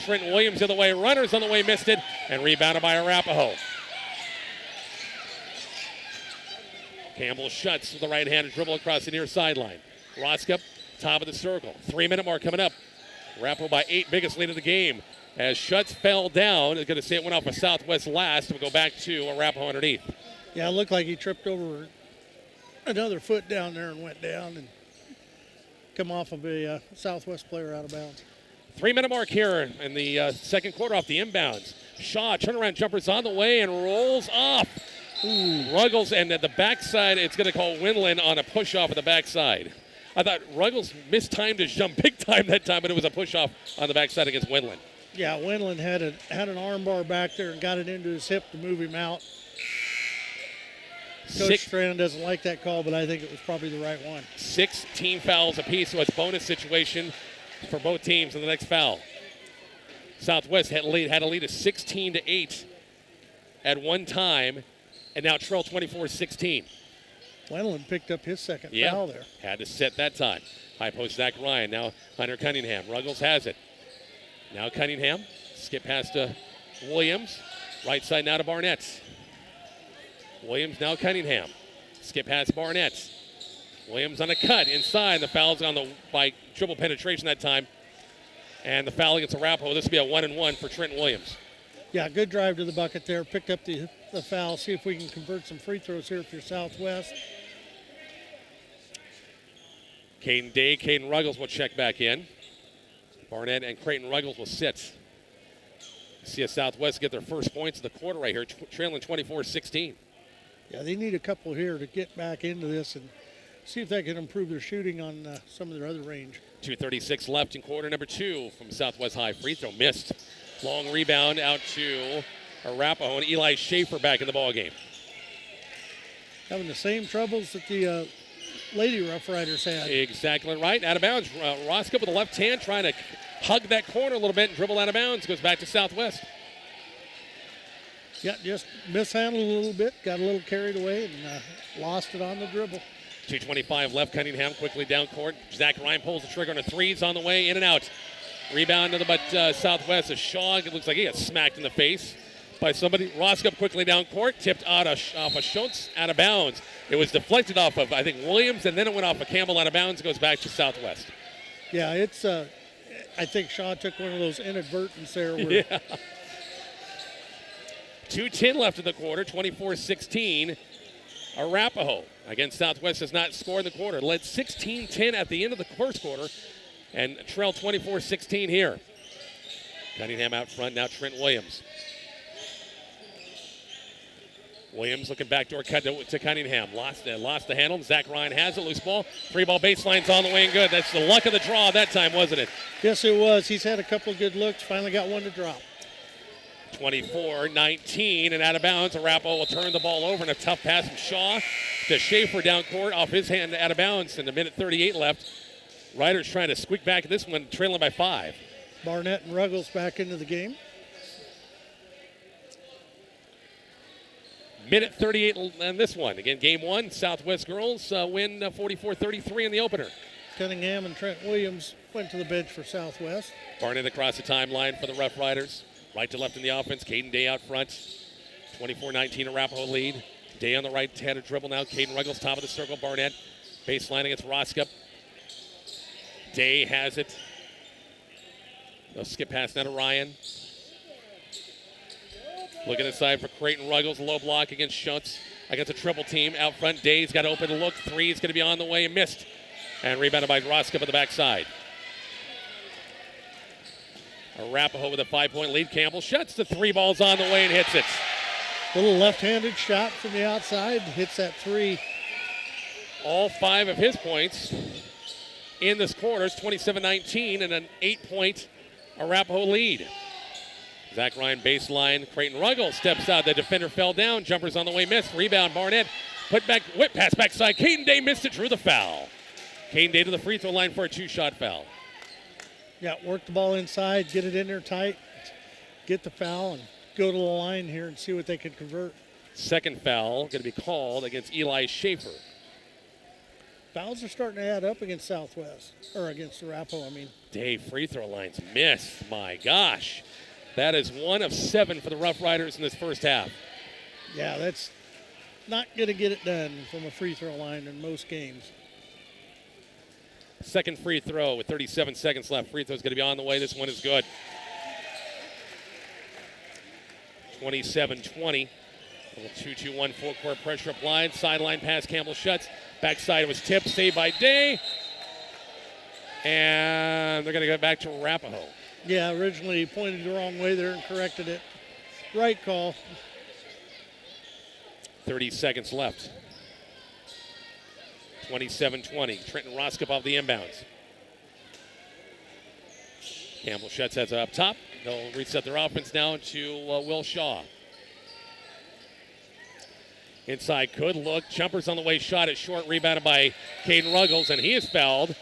Trenton Williams the other way. Runners on the way, missed it. And rebounded by Arapahoe. Campbell Schutz with the right-handed dribble across the near sideline. Roska, top of the circle. 3-minute mark coming up. Arapahoe by 8, biggest lead of the game. As Schutz fell down, it's going to say it went off a Southwest last. We'll go back to Arapahoe underneath. Yeah, it looked like he tripped over another foot down there and went down and come off of a Southwest player out of bounds. 3-minute mark here in the second quarter off the inbounds. Shaw, turnaround jumper's on the way and rolls off. Ooh. Ruggles, and at the backside, it's going to call Winland on a push-off at the backside. I thought Ruggles mistimed his jump big time that time, but it was a push-off on the backside against Winland. Yeah, Winland had an arm bar back there and got it into his hip to move him out. Coach Strand doesn't like that call, but I think it was probably the right one. 6 team fouls apiece, so it's bonus situation for both teams in the next foul. Southwest had a lead of 16-8 at one time, and now trail 24-16. Wendland picked up his second Yep. foul there. Had to sit that time. High post Zach Ryan. Now Hunter Cunningham. Ruggles has it. Now Cunningham. Skip past to Williams. Right side now to Barnett. Williams now Cunningham. Skip past Barnett. Williams on a cut inside. The foul's on by dribble penetration that time. And the foul against Arapahoe. This will be a 1-and-1 for Trenton Williams. Yeah, good drive to the bucket there. Picked up the foul. See if we can convert some free throws here for Southwest. Caden Day, Caden Ruggles will check back in. Barnett and Creighton Ruggles will sit. See a Southwest get their first points of the quarter right here, trailing 24-16. Yeah, they need a couple here to get back into this and see if they can improve their shooting on some of their other range. 2:36 left in quarter number 2 from Southwest High. Free throw missed. Long rebound out to Arapahoe, and Eli Schaefer back in the ballgame. Having the same troubles that the Lady Rough Riders had. Exactly right. Out of bounds. Roscoe with the left hand trying to hug that corner a little bit and dribble out of bounds. Goes back to Southwest. Yeah, just mishandled a little bit. Got a little carried away and lost it on the dribble. 2:25 left. Cunningham quickly down court. Zach Ryan pulls the trigger on a threes on the way in and out. Rebound to the Southwest. Shaw, it looks like he got smacked in the face by somebody. Roscoe quickly down court, tipped off of Schultz out of bounds. It was deflected off of, I think, Williams, and then it went off of Campbell out of bounds. It goes back to Southwest. Yeah, it's, I think Shaw took one of those inadvertents there. Where Yeah. 2:10 left in the quarter, 24-16. Arapahoe. Again, Southwest has not scored in the quarter. Led 16-10 at the end of the first quarter and trailed 24-16 here. Cunningham out front, now Trent Williams. Williams looking backdoor cut to Cunningham. Lost the handle. Zach Ryan has it. Loose ball. 3-ball baseline's on the way and good. That's the luck of the draw that time, wasn't it? Yes, it was. He's had a couple of good looks. Finally got one to drop. 24-19 and out of bounds. Arapahoe will turn the ball over and a tough pass from Shaw to Schaefer down court off his hand out of bounds. And a minute 38 left. Riders trying to squeak back this one, trailing by 5. Barnett and Ruggles back into the game. Minute 38 on this one. Again, game 1, Southwest girls win 44-33 in the opener. Cunningham and Trent Williams went to the bench for Southwest. Barnett across the timeline for the Rough Riders. Right to left in the offense. Caden Day out front. 24-19 Arapahoe lead. Day on the right, had a dribble now. Caden Ruggles, top of the circle. Barnett baseline against Roscup. Day has it. They'll skip pass now to Ryan. Looking inside for Creighton Ruggles. Low block against Schultz. Against a triple team. Out front, Day's got to open look. 3 is going to be on the way and missed. And rebounded by Roscup at the backside. Arapahoe with a 5-point lead. Campbell shuts the 3 balls on the way and hits it. Little left-handed shot from the outside. Hits that 3. All 5 of his points in this quarter is 27-19 and an 8-point Arapahoe lead. Zach Ryan baseline. Creighton Ruggles steps out. The defender fell down. Jumpers on the way missed. Rebound Barnett. Put back, whip pass backside. Caden Day missed it, drew the foul. Caden Day to the free throw line for a 2-shot foul. Yeah, work the ball inside, get it in there tight, get the foul, and go to the line here and see what they can convert. Second foul going to be called against Eli Schaefer. Fouls are starting to add up against Southwest, or against Arapahoe, I mean. Day free throw lines missed. My gosh. That is 1 of 7 for the Rough Riders in this first half. Yeah, that's not going to get it done from a free throw line in most games. Second free throw with 37 seconds left. Free throw is going to be on the way. This one is good. 27-20. A little 2-2-1 full court pressure applied. Sideline pass. Campbell shuts. Backside was tipped. Saved by Day. And they're going to go back to Arapahoe. Yeah, originally he pointed the wrong way there and corrected it. Right call. 30 seconds left. 27-20. Trenton Roscup off the inbounds. Campbell shuts heads up top. They'll reset their offense now to Will Shaw. Inside could look. Jumpers on the way. Shot it short. Rebounded by Caden Ruggles, and he is fouled.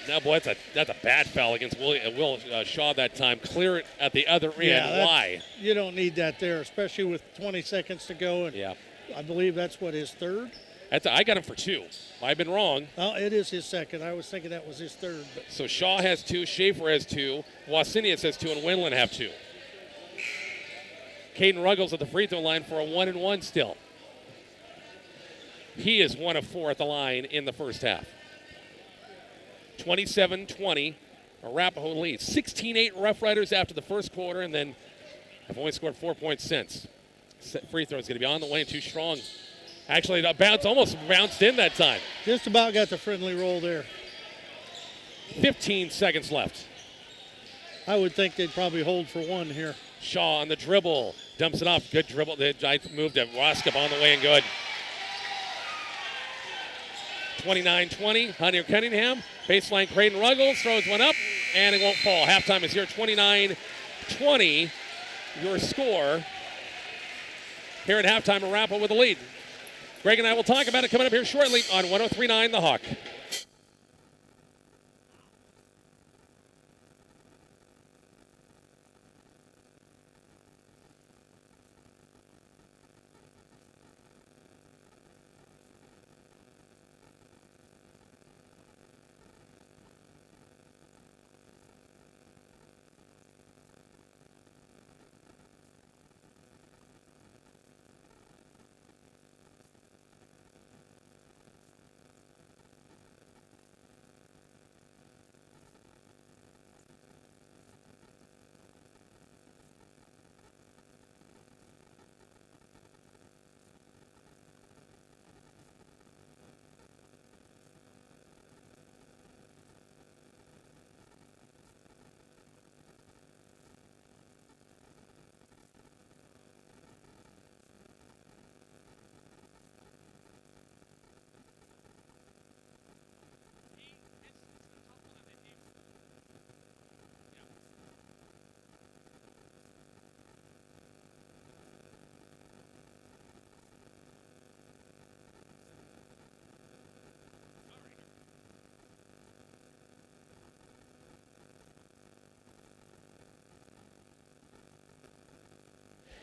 Now, boy, that's a bad foul against Will Shaw that time. Clear it at the other end. Yeah, why? You don't need that there, especially with 20 seconds to go. And yeah. I believe that's what, his third? I got him for 2. I've been wrong. Oh, it is his second. I was thinking that was his third. But. So Shaw has 2, Schaefer has 2, Wasinius has 2, and Winland have 2. Caden Ruggles at the free throw line for a 1-and-1 still. He is 1 of 4 at the line in the first half. 27-20, Arapahoe leads. 16-8 Rough Riders after the first quarter, and then have only scored 4 points since. Free throw is going to be on the way and too strong. Actually, the bounce almost bounced in that time. Just about got the friendly roll there. 15 seconds left. I would think they'd probably hold for 1 here. Shaw on the dribble, dumps it off. Good dribble. I moved to Roskop on the way and good. 29-20, Hunter Cunningham. Baseline, Creighton Ruggles throws one up, and it won't fall. Halftime is here, 29-20. Your score here at halftime, Arapahoe with the lead. Greg and I will talk about it coming up here shortly on 103.9 The Hawk.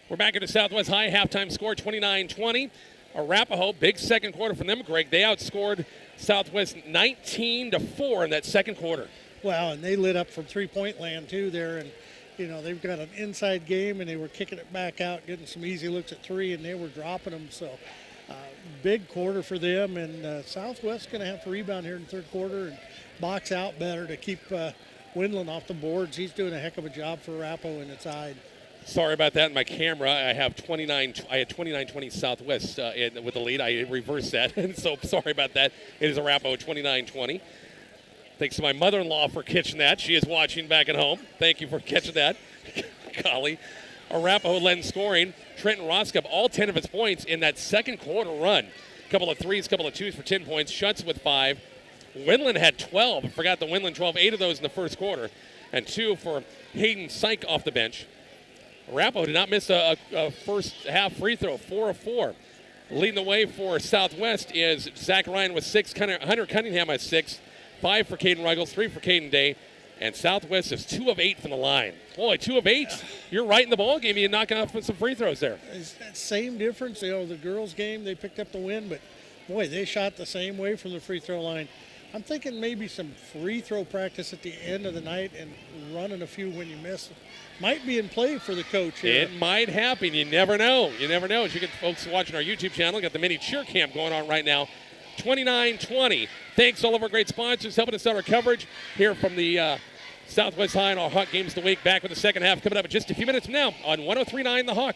We're back at the Southwest High halftime score, 29-20. Arapahoe, big second quarter from them, Greg. They outscored Southwest 19-4 in that second quarter. Wow, and they lit up from three-point land, too, there. And, you know, they've got an inside game, and they were kicking it back out, getting some easy looks at 3, and they were dropping them. So, big quarter for them. And Southwest's going to have to rebound here in the third quarter and box out better to keep Winland off the boards. He's doing a heck of a job for Arapahoe in its side. Sorry about that in my camera. I had 29-20 Southwest with the lead. I reversed that, and so sorry about that. It is Arapahoe 29-20. Thanks to my mother-in-law for catching that. She is watching back at home. Thank you for catching that. Golly. Arapahoe led in scoring. Trenton Roskop, all 10 of its points in that second quarter run. Couple of threes, couple of twos for 10 points. Schutz with 5. Winland had 12. I forgot the Winland 12. 8 of those in the first quarter. And 2 for Hayden Syke off the bench. Arapahoe did not miss a first half free throw, 4 of 4. Leading the way for Southwest is Zach Ryan with 6, Hunter Cunningham has 6, 5 for Caden Ruggles, 3 for Caden Day, and Southwest is 2 of 8 from the line. Boy, 2 of 8. You're right in the ball game. You knocking off some free throws there. It's that same difference. You know, the girls' game, they picked up the win, but boy, they shot the same way from the free throw line. I'm thinking maybe some free throw practice at the end of the night and running a few when you miss. Might be in play for the coach here. It might happen. You never know. You never know. As you get folks watching our YouTube channel, got the mini cheer camp going on right now. 29-20. Thanks all of our great sponsors helping us out our coverage here from the Southwest High and our Hawk Games of the Week. Back with the second half coming up in just a few minutes from now on 103.9 The Hawk.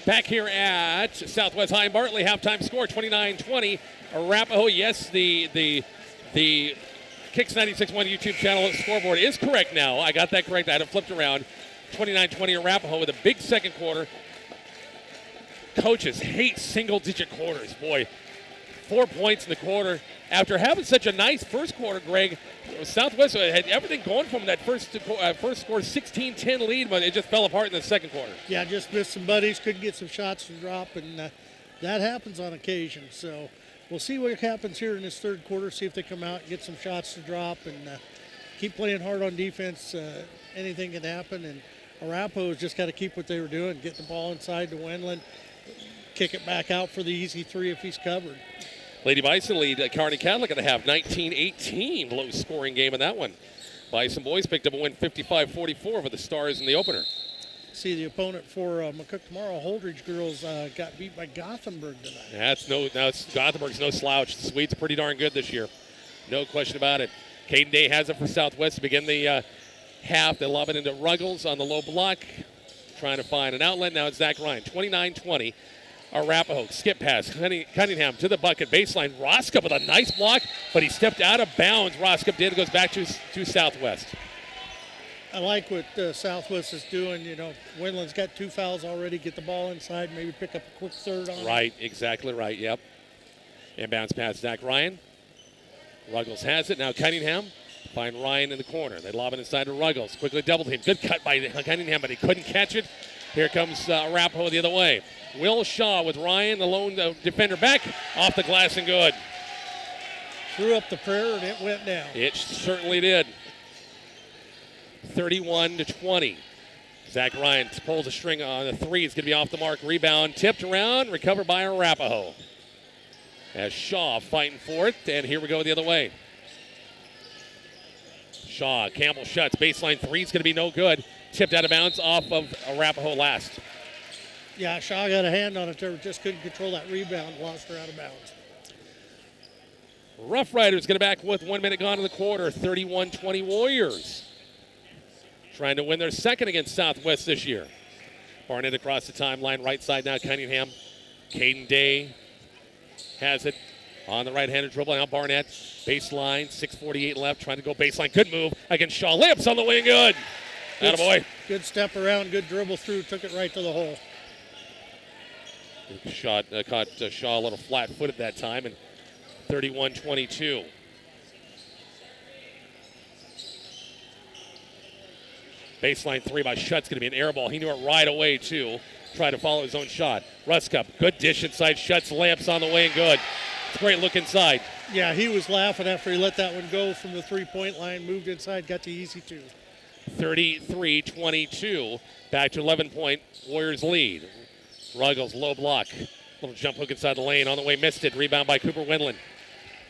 Back here at Southwest High and Bartley, halftime score 29-20. Arapahoe, yes, the Kicks 96.1 YouTube channel scoreboard is correct now. I got that correct. I had it flipped around. 29-20 Arapahoe with a big second quarter. Coaches hate single-digit quarters. Boy, 4 points in the quarter. After having such a nice first quarter, Greg, Southwest had everything going for them. That first score, 16-10 lead, but it just fell apart in the second quarter. Yeah, just missed some buddies, couldn't get some shots to drop, and that happens on occasion. So we'll see what happens here in this third quarter, see if they come out and get some shots to drop, and keep playing hard on defense. Anything can happen, and Arapahoe's just got to keep what they were doing, get the ball inside to Wendland, kick it back out for the easy three if he's covered. Lady Bison lead Kearney Catholic at the half, 19-18, low-scoring game in that one. Bison boys picked up a win 55-44 for the Stars in the opener. See, the opponent for McCook tomorrow, Holdridge girls, got beat by Gothenburg tonight. Gothenburg's no slouch. The Swedes are pretty darn good this year. No question about it. Caden Day has it for Southwest to begin the half. They lob it into Ruggles on the low block, trying to find an outlet. Now it's Zach Ryan, 29-20. Arapahoe, skip pass, Cunningham to the bucket, baseline. Roskup with a nice block, but he stepped out of bounds. Roskup did, goes back to Southwest. I like what Southwest is doing. You know, Wendland's got 2 fouls already. Get the ball inside, maybe pick up a quick third on Right, exactly right, yep. Inbounds pass, Zach Ryan. Ruggles has it, now Cunningham. Find Ryan in the corner. They lob it inside to Ruggles. Quickly double team. Good cut by Cunningham, but he couldn't catch it. Here comes Arapahoe the other way. Will Shaw with Ryan, the lone defender, back off the glass and good. Threw up the prayer and it went down. It certainly did. 31-20. Zach Ryan pulls a string on the three. It's going to be off the mark. Rebound tipped around, recovered by Arapahoe. As Shaw fighting for it, and here we go the other way. Shaw, Campbell shuts. Baseline three is going to be no good. Tipped out of bounds off of Arapahoe last. Yeah, Shaw got a hand on it there, just couldn't control that rebound, lost her out of bounds. Rough Riders going to back with 1 minute gone in the quarter. 31-20 Warriors. Trying to win their second against Southwest this year. Barnett across the timeline, right side now, Cunningham. Caden Day has it on the right-handed dribble. Now Barnett, baseline, 6:48 left, trying to go baseline. Good move against Shaw. Layups on the way, good. Attaboy. Good step around, good dribble through, took it right to the hole. Shot caught Shaw a little flat-footed that time, and 31-22. Baseline three by Shutt's going to be an air ball. He knew it right away, too. Tried to follow his own shot. Roskup, good dish inside. Shutt's layups on the way and good. It's a great look inside. Yeah, he was laughing after he let that one go from the three-point line, moved inside, got the easy two. 33-22. Back to 11-point Warriors lead. Ruggles, low block. Little jump hook inside the lane. On the way, missed it. Rebound by Cooper Wendland.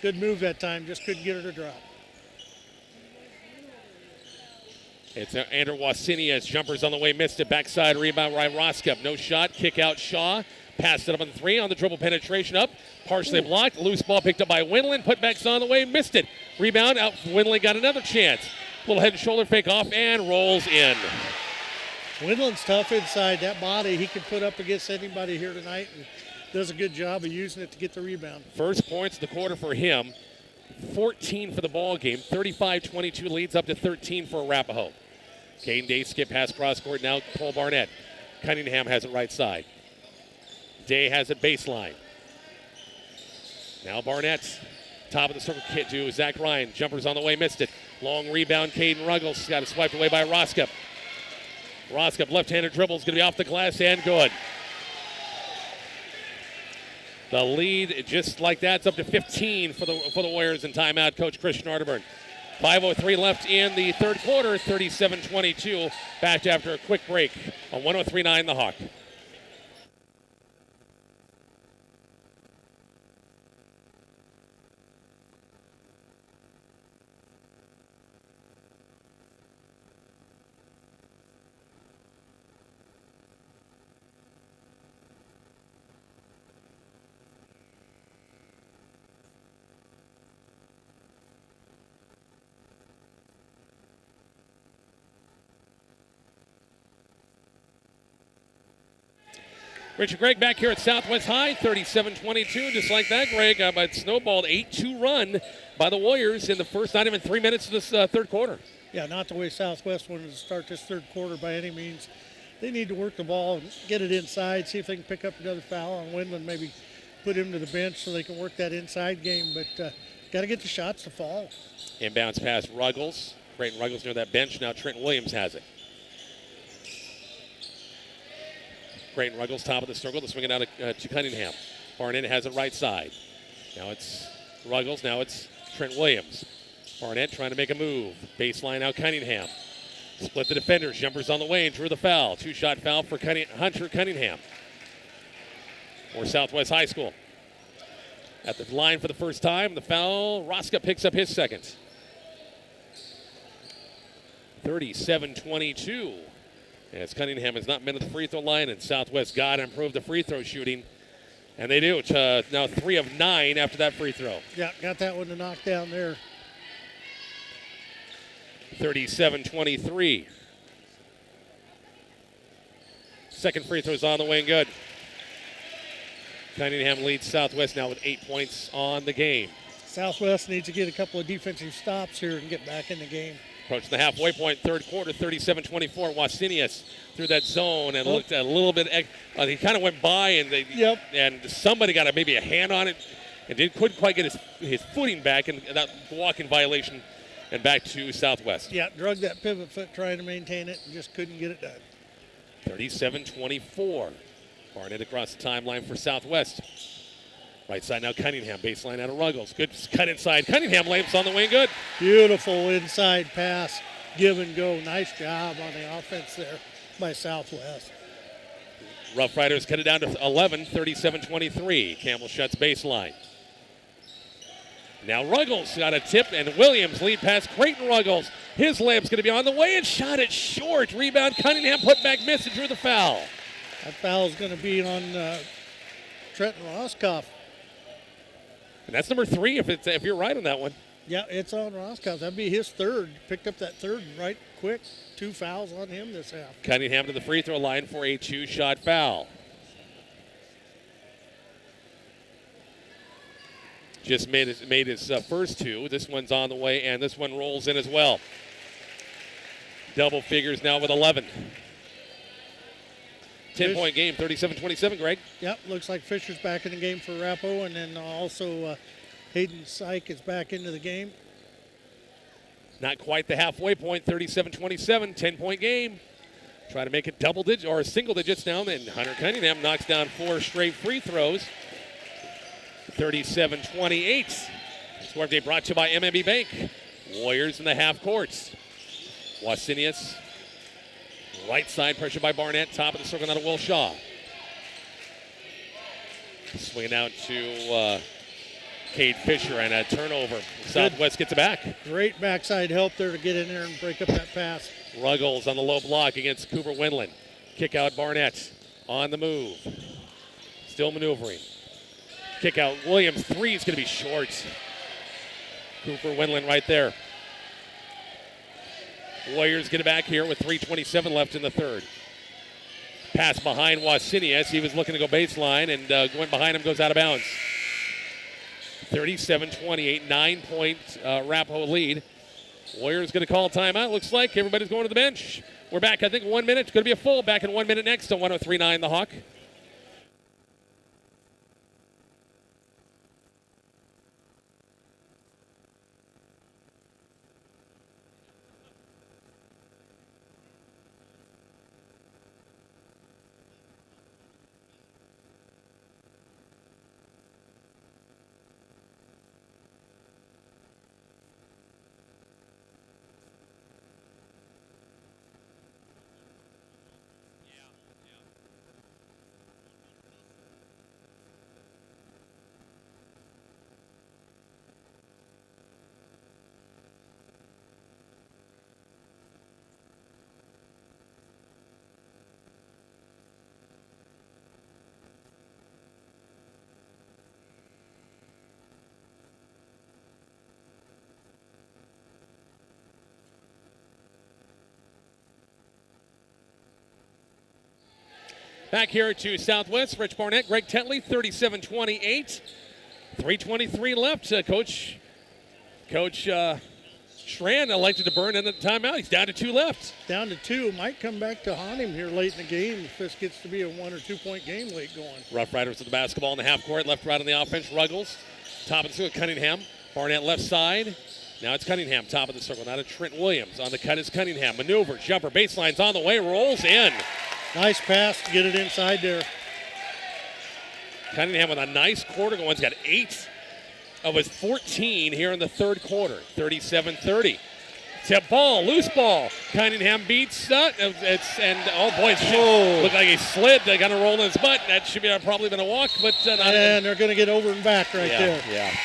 Good move that time. Just couldn't get her to drop. It's Andrew Wasinias. Jumpers on the way, missed it. Backside rebound, Ryan Roskup. No shot. Kick out Shaw. Passed it up on the three. On the dribble penetration up. Partially blocked. Loose ball picked up by Wendland. Putbacks on the way. Missed it. Rebound out. Wendland got another chance. Little head and shoulder fake off and rolls in. Wendland's tough inside. That body he can put up against anybody here tonight and does a good job of using it to get the rebound. First points of the quarter for him. 14 for the ball game. 35-22 leads up to 13 for Arapahoe. Caden Day skip pass cross court now. Cole Barnett. Cunningham has it right side. Day has it baseline. Now Barnett. Top of the circle kit to Zach Ryan. Jumpers on the way, missed it. Long rebound. Caden Ruggles got it swiped away by Roskup. Roskup left-handed dribble is going to be off the glass and good. The lead, just like that, it's up to 15 for the Warriors in timeout. Coach Christian Arterburn. 5:03 left in the third quarter. 37-22. Back after a quick break on 103.9 The Hawk. Richard Gregg back here at Southwest High, 37-22. Just like that, Greg, but snowballed 8-2 run by the Warriors in the first, not even 3 minutes of this third quarter. Yeah, not the way Southwest wanted to start this third quarter by any means. They need to work the ball and get it inside, see if they can pick up another foul on Windland, maybe put him to the bench so they can work that inside game. But got to get the shots to fall. Inbounds pass Ruggles. Creighton Ruggles near that bench. Now Trenton Williams has it. Creighton Ruggles, top of the circle, to swing it out to Cunningham. Barnett has it right side. Now it's Ruggles. Now it's Trent Williams. Barnett trying to make a move. Baseline out Cunningham. Split the defenders. Jumpers on the way and drew the foul. Two-shot foul for Hunter Cunningham. For Southwest High School. At the line for the first time, the foul. Roska picks up his second. 37-22. As Cunningham has not been at the free throw line, and Southwest got to improve the free throw shooting. And they do. It's now 3 of 9 after that free throw. Yeah, got that one to knock down there. 37-23. Second free throw's on the way and good. Cunningham leads Southwest now with 8 points on the game. Southwest needs to get a couple of defensive stops here and get back in the game. Approaching the halfway point, third quarter, 37-24. Wasinius through that zone and looked a little bit. He kind of went by, and somebody got maybe a hand on it and couldn't quite get his footing back, and that walking violation, and back to Southwest. Yeah, drug that pivot foot trying to maintain it and just couldn't get it done. 37-24. Barnett across the timeline for Southwest. Right side now Cunningham, baseline out of Ruggles. Good cut inside. Cunningham layups on the wing, good. Beautiful inside pass, give and go. Nice job on the offense there by Southwest. Rough Riders cut it down to 11, 37-23. Campbell shuts baseline. Now Ruggles got a tip, and Williams lead pass Creighton Ruggles. His layup's going to be on the way and shot it short. Rebound, Cunningham put back, miss, and drew the foul. That foul is going to be on Trenton Roscoff. And that's number 3 if you're right on that one. Yeah, it's on Roscoff. That'd be his third. Picked up that third right quick. 2 fouls on him this half. Cunningham to the free throw line for a 2-shot foul. Just made his first 2. This one's on the way, and this one rolls in as well. Double figures now with 11. 10-point game, 37-27, Greg. Yep, looks like Fisher's back in the game for Arapahoe, and then also Hayden Syke is back into the game. Not quite the halfway point, 37-27, 10-point game. Try to make it double digit or single digits now, and Hunter Cunningham knocks down 4 straight free throws. 37-28. Score day brought to you by MMB Bank. Warriors in the half courts. Wasinius. Right side pressure by Barnett. Top of the circle now to Will Shaw. Swinging out to Cade Fisher and a turnover. Southwest gets it back. Great backside help there to get in there and break up that pass. Ruggles on the low block against Cooper Windland. Kick out Barnett on the move. Still maneuvering. Kick out Williams. 3 is going to be short. Cooper Windland right there. Warriors get it back here with 3:27 left in the third. Pass behind Wasinius. He was looking to go baseline, and going behind him goes out of bounds. 37-28, 9-point Arapahoe lead. Warriors going to call timeout. Looks like everybody's going to the bench. We're back, I think, 1 minute. It's going to be a full. Back in 1 minute next on 103.9 The Hawk. Back here to Southwest, Rich Barnett, Greg Tetley, 37-28. 3:23 left. Coach Strand elected to burn in the timeout. He's down to 2 left. Down to 2. Might come back to haunt him here late in the game if this gets to be a 1 or 2 point game late going. Rough Riders with the basketball in the half court. Left, right on the offense. Ruggles. Top of the circle, Cunningham. Barnett left side. Now it's Cunningham, top of the circle. Now to Trent Williams. On the cut is Cunningham. Maneuver, jumper, baseline's on the way, rolls in. Nice pass to get it inside there. Cunningham with a nice quarter going. He's got 8 of his 14 here in the third quarter. 37-30. Tip ball, loose ball. Cunningham beats that. It looked like he slid. They got to roll in his butt. That should be probably been a walk, but and they're going to get over and back there. Yeah.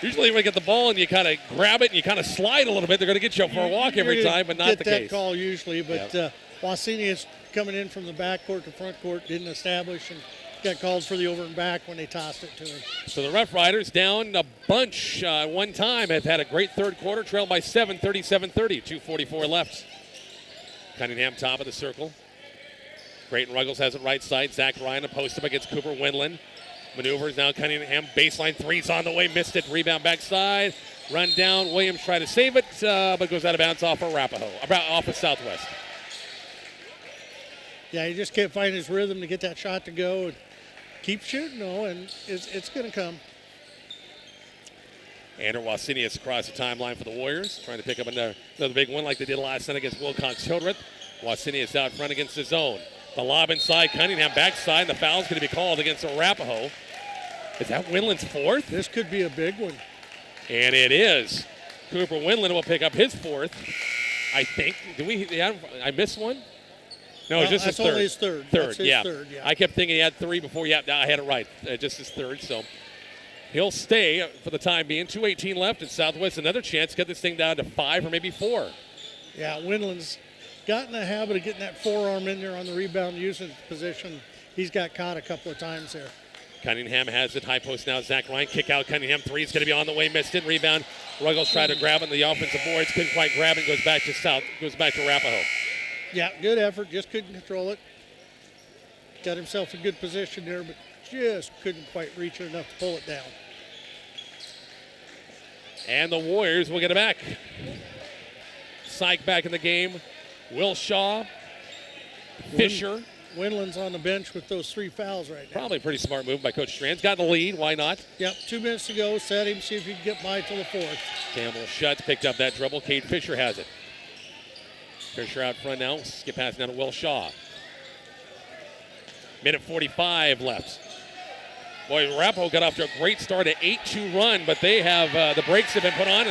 Usually when you get the ball and you kind of grab it and you kind of slide a little bit, they're going to get you for a walk every time, but not the case. Get that call usually, but Wasinius coming in from the back court to front court, didn't establish, and got called for the over and back when they tossed it to him. So the Rough Riders down a bunch one time. Have had a great third quarter, trailed by 7, 37-30, 2:44 left. Cunningham top of the circle. Creighton Ruggles has it right side. Zach Ryan a post up against Cooper Windland. Maneuvers now. Cunningham baseline three's on the way, missed it. Rebound backside, run down. Williams tried to save it, but goes out of bounds off of Arapahoe, off of Southwest. Yeah, he just can't find his rhythm to get that shot to go and keep shooting, and it's going to come. Andrew Wasinius across the timeline for the Warriors, trying to pick up another big one like they did last night against Wilcox-Hildreth. Wasinius out front against the zone. The lob inside, Cunningham backside, and the foul's going to be called against Arapahoe. Is that Windland's 4th? This could be a big one. And it is. Cooper Windland will pick up his 4th, I think. I missed one? No, just his 3rd. Only his third. Third, yeah. Third, yeah. I kept thinking he had 3 before. Yeah, I had it right. Just his 3rd, so he'll stay for the time being. 2:18 left, and Southwest another chance to get this thing down to 5 or maybe 4. Yeah, Windland's got in the habit of getting that forearm in there on the rebound usage position. He's got caught a couple of times there. Cunningham has it. High post now. Zach Ryan kick out. Cunningham 3 is going to be on the way. Missed it. Rebound. Ruggles tried to grab it in the offensive boards. Couldn't quite grab it. Goes back to Arapahoe. Yeah, good effort. Just couldn't control it. Got himself in good position there, but just couldn't quite reach it enough to pull it down. And the Warriors will get it back. Syke back in the game. Will Shaw. Fisher. Windland's on the bench with those 3 fouls right now. Probably a pretty smart move by Coach Strand's got the lead. Why not? Yep, 2 minutes to go. Set him, see if he can get by till the 4th. Campbell Schutz picked up that dribble. Cade Fisher has it. Fisher out front now. Skip pass now to Will Shaw. Minute 45 left. Boy, Arapahoe got off to a great start, an 8-2 run, but they have the brakes have been put on,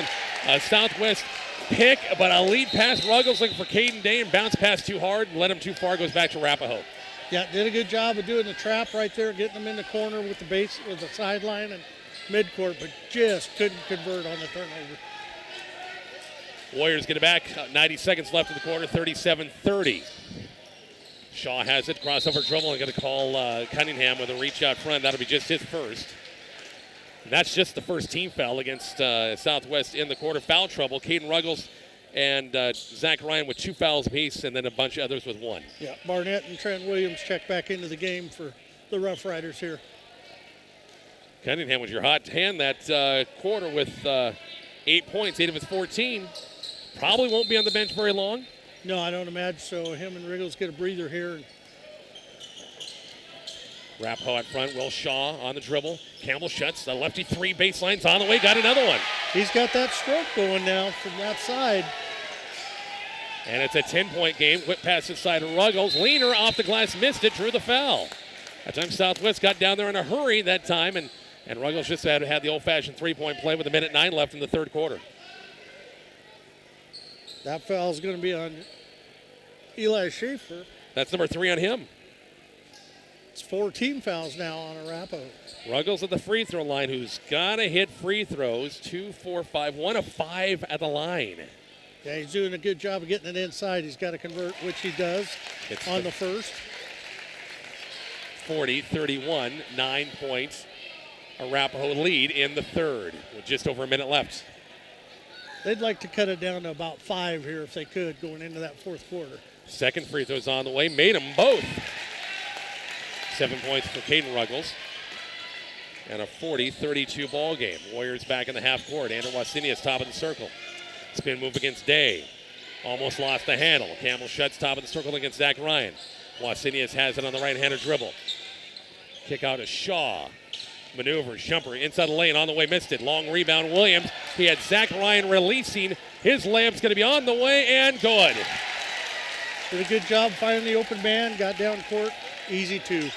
and Southwest pick, but a lead pass. Ruggles looking for Caden Day and bounce pass too hard and let him too far. Goes back to Arapahoe. Yeah, did a good job of doing the trap right there, getting them in the corner with the sideline and midcourt, but just couldn't convert on the turnover. Warriors get it back. 90 seconds left in the quarter. 37-30. Shaw has it. Crossover dribble. I'm going to call Cunningham with a reach out front. That'll be just his first. And that's just the first team foul against Southwest in the quarter. Foul trouble. Caden Ruggles and Zach Ryan with 2 fouls apiece, and then a bunch of others with 1. Yeah, Barnett and Trent Williams check back into the game for the Rough Riders here. Cunningham was your hot hand that quarter with 8 points, 8 of his 14. Probably won't be on the bench very long. No, I don't imagine so. Him and Ruggles get a breather here. Arapahoe out front. Will Shaw on the dribble. Campbell Schutz, the lefty 3 baseline's on the way. Got another one. He's got that stroke going now from that side. And it's a 10-point game. Whip pass inside to Ruggles. Leaner off the glass, missed it, drew the foul. That time Southwest got down there in a hurry that time, and Ruggles just had the old-fashioned 3-point play with 1:09 left in the third quarter. That foul is going to be on Eli Schaefer. That's number 3 on him. It's 4 team fouls now on Arapahoe. Ruggles at the free throw line, who's got to hit free throws. 2, 4, 5, 1 of 5 at the line. Yeah, he's doing a good job of getting it inside. He's got to convert, which he does on the first. 40-31, 9 points. Arapahoe lead in the third with just over a minute left. They'd like to cut it down to about 5 here if they could going into that fourth quarter. Second free throw's on the way. Made them both. 7 points for Caden Ruggles. And a 40-32 ball game. Warriors back in the half court. Andrew Wasinius top of the circle. Spin move against Day. Almost lost the handle. Campbell Shuts top of the circle against Zach Ryan. Wasinius has it on the right-hander dribble. Kick out to Shaw. Maneuvers, jumper inside the lane, on the way, missed it. Long rebound, Williams. He had Zach Ryan releasing. His layup's going to be on the way and good. Did a good job finding the open man, got down court, easy two.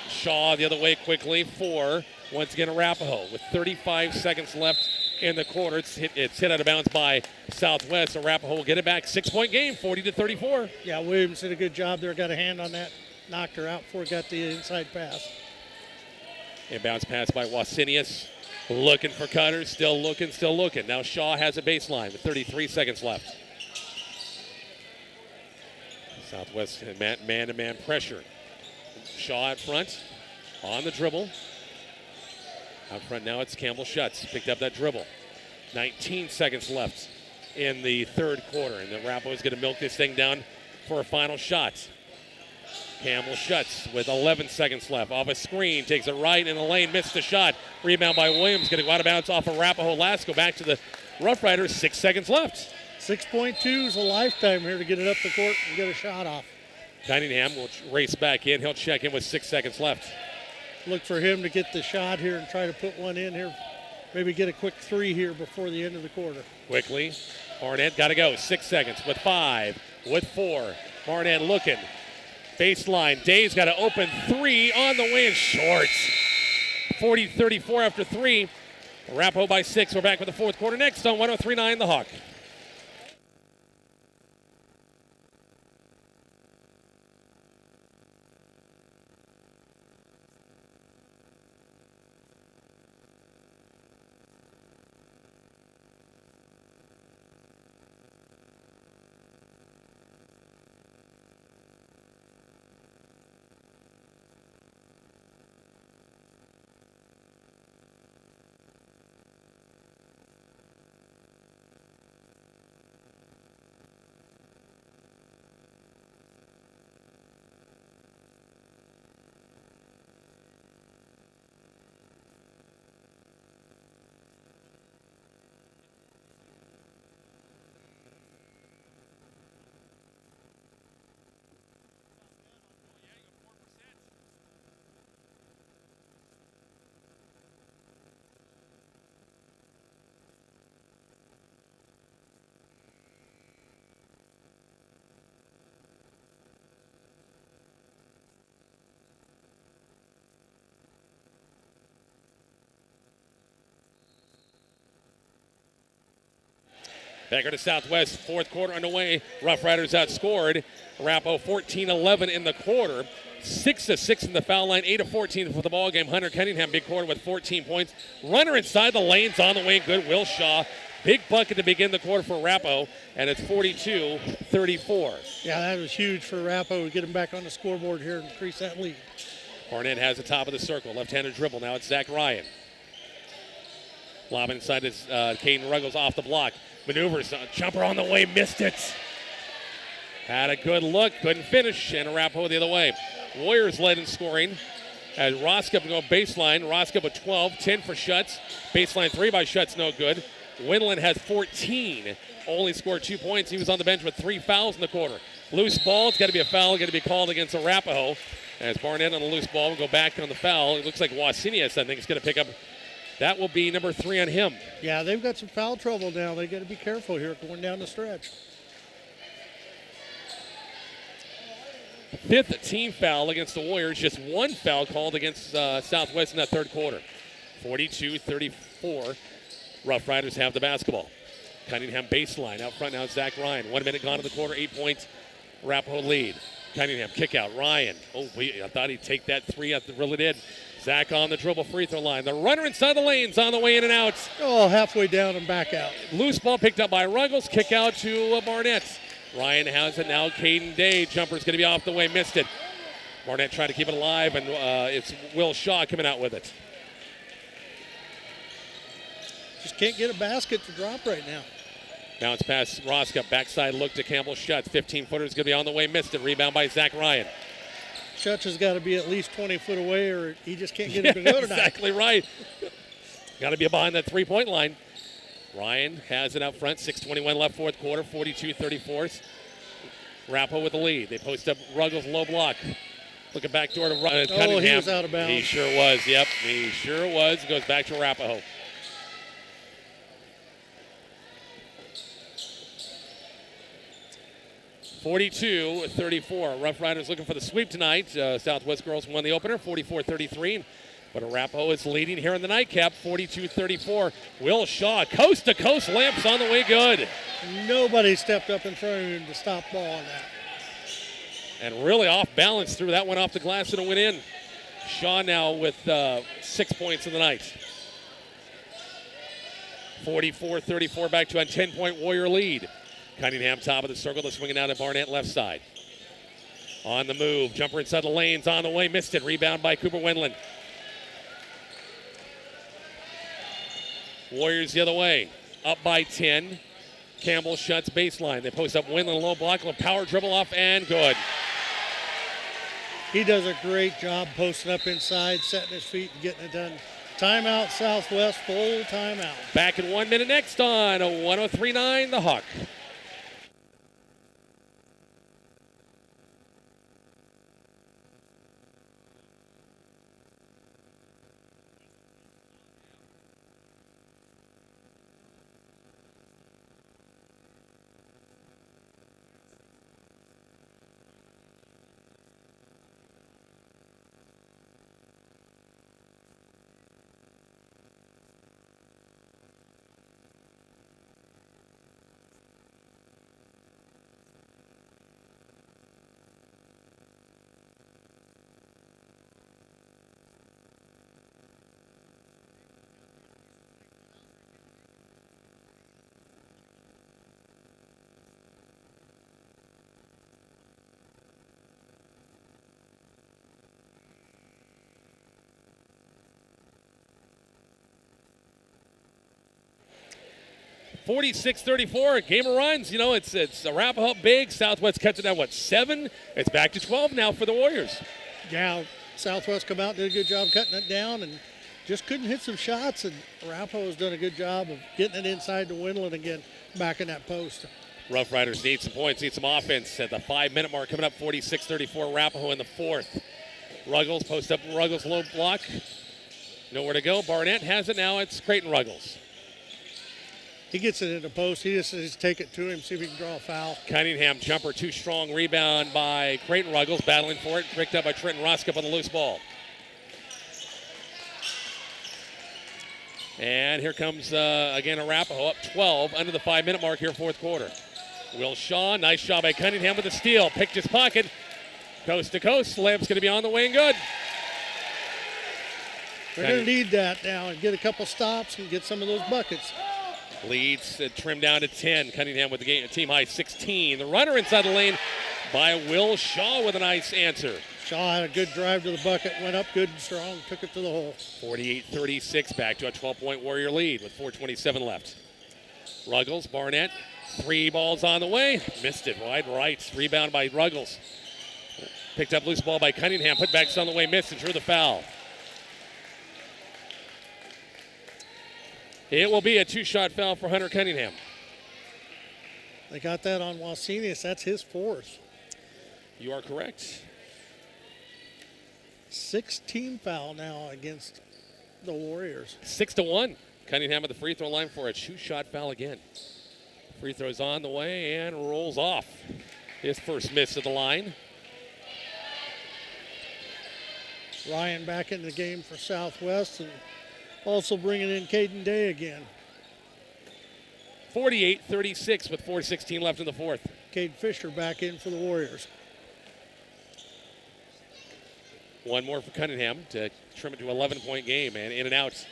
Shaw the other way quickly for, once again, Arapahoe. With 35 seconds left in the quarter, it's hit out of bounds by Southwest. Arapahoe will get it back. 6-point game, 40-34. Yeah, Williams did a good job there, got a hand on that, knocked her out before he got the inside pass. Inbounds pass by Wasinius. Looking for cutters. Still looking. Now Shaw has a baseline with 33 seconds left. Southwest man-to-man pressure. Shaw out front. On the dribble. Out front now it's Campbell Shuts. Picked up that dribble. 19 seconds left in the third quarter. And the Arapahoe is going to milk this thing down for a final shot. Campbell Shuts with 11 seconds left. Off a screen, takes it right in the lane, missed the shot. Rebound by Williams, going to go out of bounds off of Arapahoe last. Go back to the Rough Riders, 6 seconds left. 6.2 is a lifetime here to get it up the court and get a shot off. Cunningham will race back in. He'll check in with 6 seconds left. Look for him to get the shot here and try to put one in here. Maybe get a quick three here before the end of the quarter. Quickly, Barnett got to go. 6 seconds with 5, with 4. Barnett looking. Baseline, Day's got an open three on the way and short. 40-34 after 3. Arapahoe by 6. We're back with the fourth quarter next on 103.9 The Hawk. Back to Southwest, fourth quarter underway. Rough Riders outscored Arapahoe 14-11 in the quarter. 6-6 in the foul line, 8-14 for the ball game. Hunter Cunningham, big quarter with 14 points. Runner inside the lanes on the way, good. Will Shaw, big bucket to begin the quarter for Arapahoe, and it's 42-34. Yeah, that was huge for Arapahoe to get him back on the scoreboard here and increase that lead. Barnett has the top of the circle, left-handed dribble. Now it's Zach Ryan. Lob inside is Caden Ruggles off the block. Maneuvers, jumper on the way, missed it. Had a good look, couldn't finish, and Arapahoe the other way. Warriors led in scoring as Roskup go baseline. Roskup with 12, 10 for Shuts. Baseline 3 by Shuts, no good. Windland has 14, only scored 2 points. He was on the bench with 3 fouls in the quarter. Loose ball, it's got to be a foul, got to be called against Arapahoe. As Barnett on the loose ball will go back on the foul. It looks like Wasinius, I think, is going to pick up. That will be number 3 on him. Yeah, they've got some foul trouble now. They got to be careful here going down the stretch. 5th team foul against the Warriors. Just 1 foul called against Southwest in that third quarter. 42-34. Rough Riders have the basketball. Cunningham baseline. Out front now Zach Ryan. 1 minute gone in the quarter. 8 points. Arapahoe lead. Cunningham kick out. Ryan. Oh, I thought he'd take that 3. I really did. Zach on the dribble free throw line. The runner inside the lanes on the way in and out. Oh, halfway down and back out. Loose ball picked up by Ruggles. Kick out to Barnett. Ryan has it now. Caden Day. Jumper's going to be off the way. Missed it. Barnett trying to keep it alive, and it's Will Shaw coming out with it. Just can't get a basket to drop right now. Bounce pass, Roska, backside look to Campbell Schutz. 15-footer is going to be on the way, missed it. Rebound by Zach Ryan. Schutz has got to be at least 20 foot away or he just can't get him to go tonight. Exactly right. Got to be behind that three-point line. Ryan has it out front. 6:21 left, fourth quarter, 42-34. Arapahoe with the lead. They post up Ruggles, low block. Looking back door to Cunningham. Oh, he was out of bounds. He sure was, yep. He sure was. Goes back to Arapahoe. (42-34). Rough Riders looking for the sweep tonight. Southwest girls won the opener, 44-33. But Arapahoe is leading here in the nightcap, 42-34. Will Shaw, coast-to-coast lamps on the way, good. Nobody stepped up in front of him to stop ball on that. And really off balance, threw that one off the glass and it went in. Shaw now with 6 points in the night. 44-34, back to a 10-point Warrior lead. Cunningham top of the circle, they're swinging out at Barnett left side. On the move, jumper inside the lanes, on the way, missed it. Rebound by Cooper Wendland. Warriors the other way, up by 10. Campbell Schutz baseline. They post up Wendland, low block, a power dribble off, and good. He does a great job posting up inside, setting his feet and getting it done. Timeout, Southwest, full timeout. Back in 1 minute next on 103.9 The Hawk. (46-34), game of runs. You know, it's Arapahoe big. Southwest cuts it down, 7? It's back to 12 now for the Warriors. Yeah, Southwest come out, did a good job cutting it down, and just couldn't hit some shots. And Arapahoe has done a good job of getting it inside to Wendland again, back in that post. Rough Riders need some points, need some offense at the 5-minute mark. Coming up, 46-34, Arapahoe in the fourth. Ruggles, post up Ruggles, low block. Nowhere to go. Barnett has it now. It's Creighton Ruggles. He gets it in the post. He just needs to take it to him, see if he can draw a foul. Cunningham jumper, too strong. Rebound by Creighton Ruggles, battling for it. Picked up by Trenton Roskop on the loose ball. And here comes, again, Arapahoe up 12 under the 5-minute mark here, fourth quarter. Will Shaw, nice shot by Cunningham with the steal. Picked his pocket. Coast to coast. Slam's going to be on the way and good. They're going to need that now and get a couple stops and get some of those buckets. Leads trimmed down to 10. Cunningham with the game, team high 16. The runner inside the lane by Will Shaw with a nice answer. Shaw had a good drive to the bucket, went up good and strong, took it to the hole. 48-36, back to a 12-point Warrior lead with 4:27 left. Ruggles, Barnett, 3 balls on the way. Missed it wide right. Rebound by Ruggles. Picked up loose ball by Cunningham, put back on the way, missed and drew the foul. It will be a 2-shot foul for Hunter Cunningham. They got that on Wasenius. That's his 4th. You are correct. 6-team foul now against the Warriors. 6-1. Cunningham at the free throw line for a 2-shot foul again. Free throw's on the way and rolls off. His first miss at the line. Ryan back in the game for Southwest and also bringing in Caden Day again. 48-36 with 4:16 left in the fourth. Cade Fisher back in for the Warriors. One more for Cunningham to trim it to an 11-point game and in and out.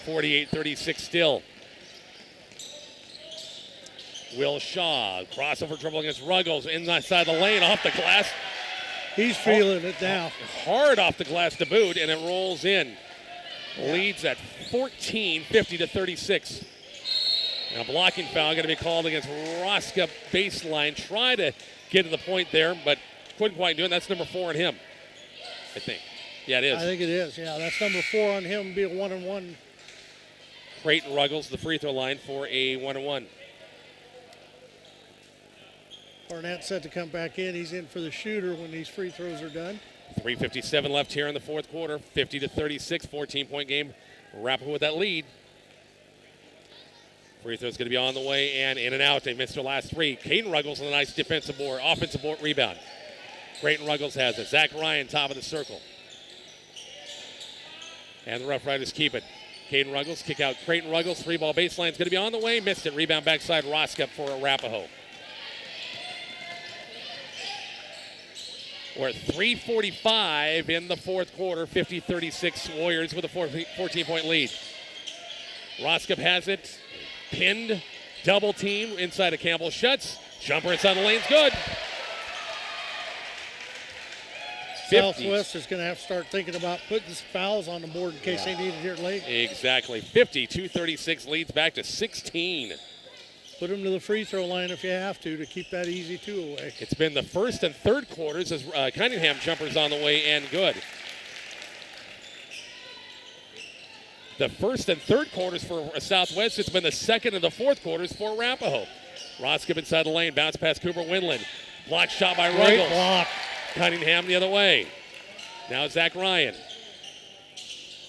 48-36 still. Will Shaw, crossover dribble against Ruggles, inside the lane, off the glass. He's feeling it now. Hard off the glass to boot, and it rolls in. Leads at 14, 50-36. And a blocking foul going to be called against Roska baseline. Try to get to the point there, but couldn't quite do it. That's number 4 on him, I think. Yeah, it is. I think it is. Yeah, that's number 4 on him. Be a 1-and-1. Creighton Ruggles, the free throw line for a 1-and-1. Barnett set to come back in. He's in for the shooter when these free throws are done. 3:57 left here in the fourth quarter. 50-36, 14-point game. Arapahoe with that lead. Free throw's going to be on the way and in and out. They missed their last 3. Caden Ruggles on a nice offensive board rebound. Creighton Ruggles has it. Zach Ryan, top of the circle. And the Rough Riders keep it. Caden Ruggles, kick out Creighton Ruggles. 3-ball baseline's going to be on the way. Missed it. Rebound backside Roska for Arapahoe. We're at 3:45 in the fourth quarter. 50-36 Warriors with a 14-point lead. Roska has it. Pinned. Double team inside of Campbell. Shuts. Jumper inside the lane's good. Southwest is going to have to start thinking about putting fouls on the board in case they need it here late. Exactly. 52-36 leads back to 16. Put them to the free throw line if you have to keep that easy 2 away. It's been the first and third quarters as Cunningham jumpers on the way and good. The first and third quarters for Southwest. It's been the second and the fourth quarters for Arapahoe. Roskip inside the lane. Bounce past Cooper Windland. Block shot by Ruggles. Great block. Cunningham the other way. Now Zach Ryan.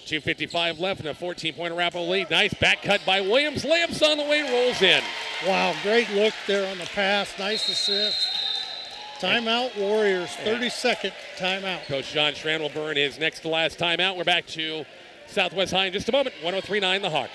2:55 left in a 14-point Arapahoe lead. Nice back cut by Williams. Layups on the way, rolls in. Wow, great look there on the pass. Nice assist. Timeout, Warriors. 30-second timeout. Coach John Strand will burn his next to last timeout. We're back to Southwest High in just a moment. 103.9 The Hawk.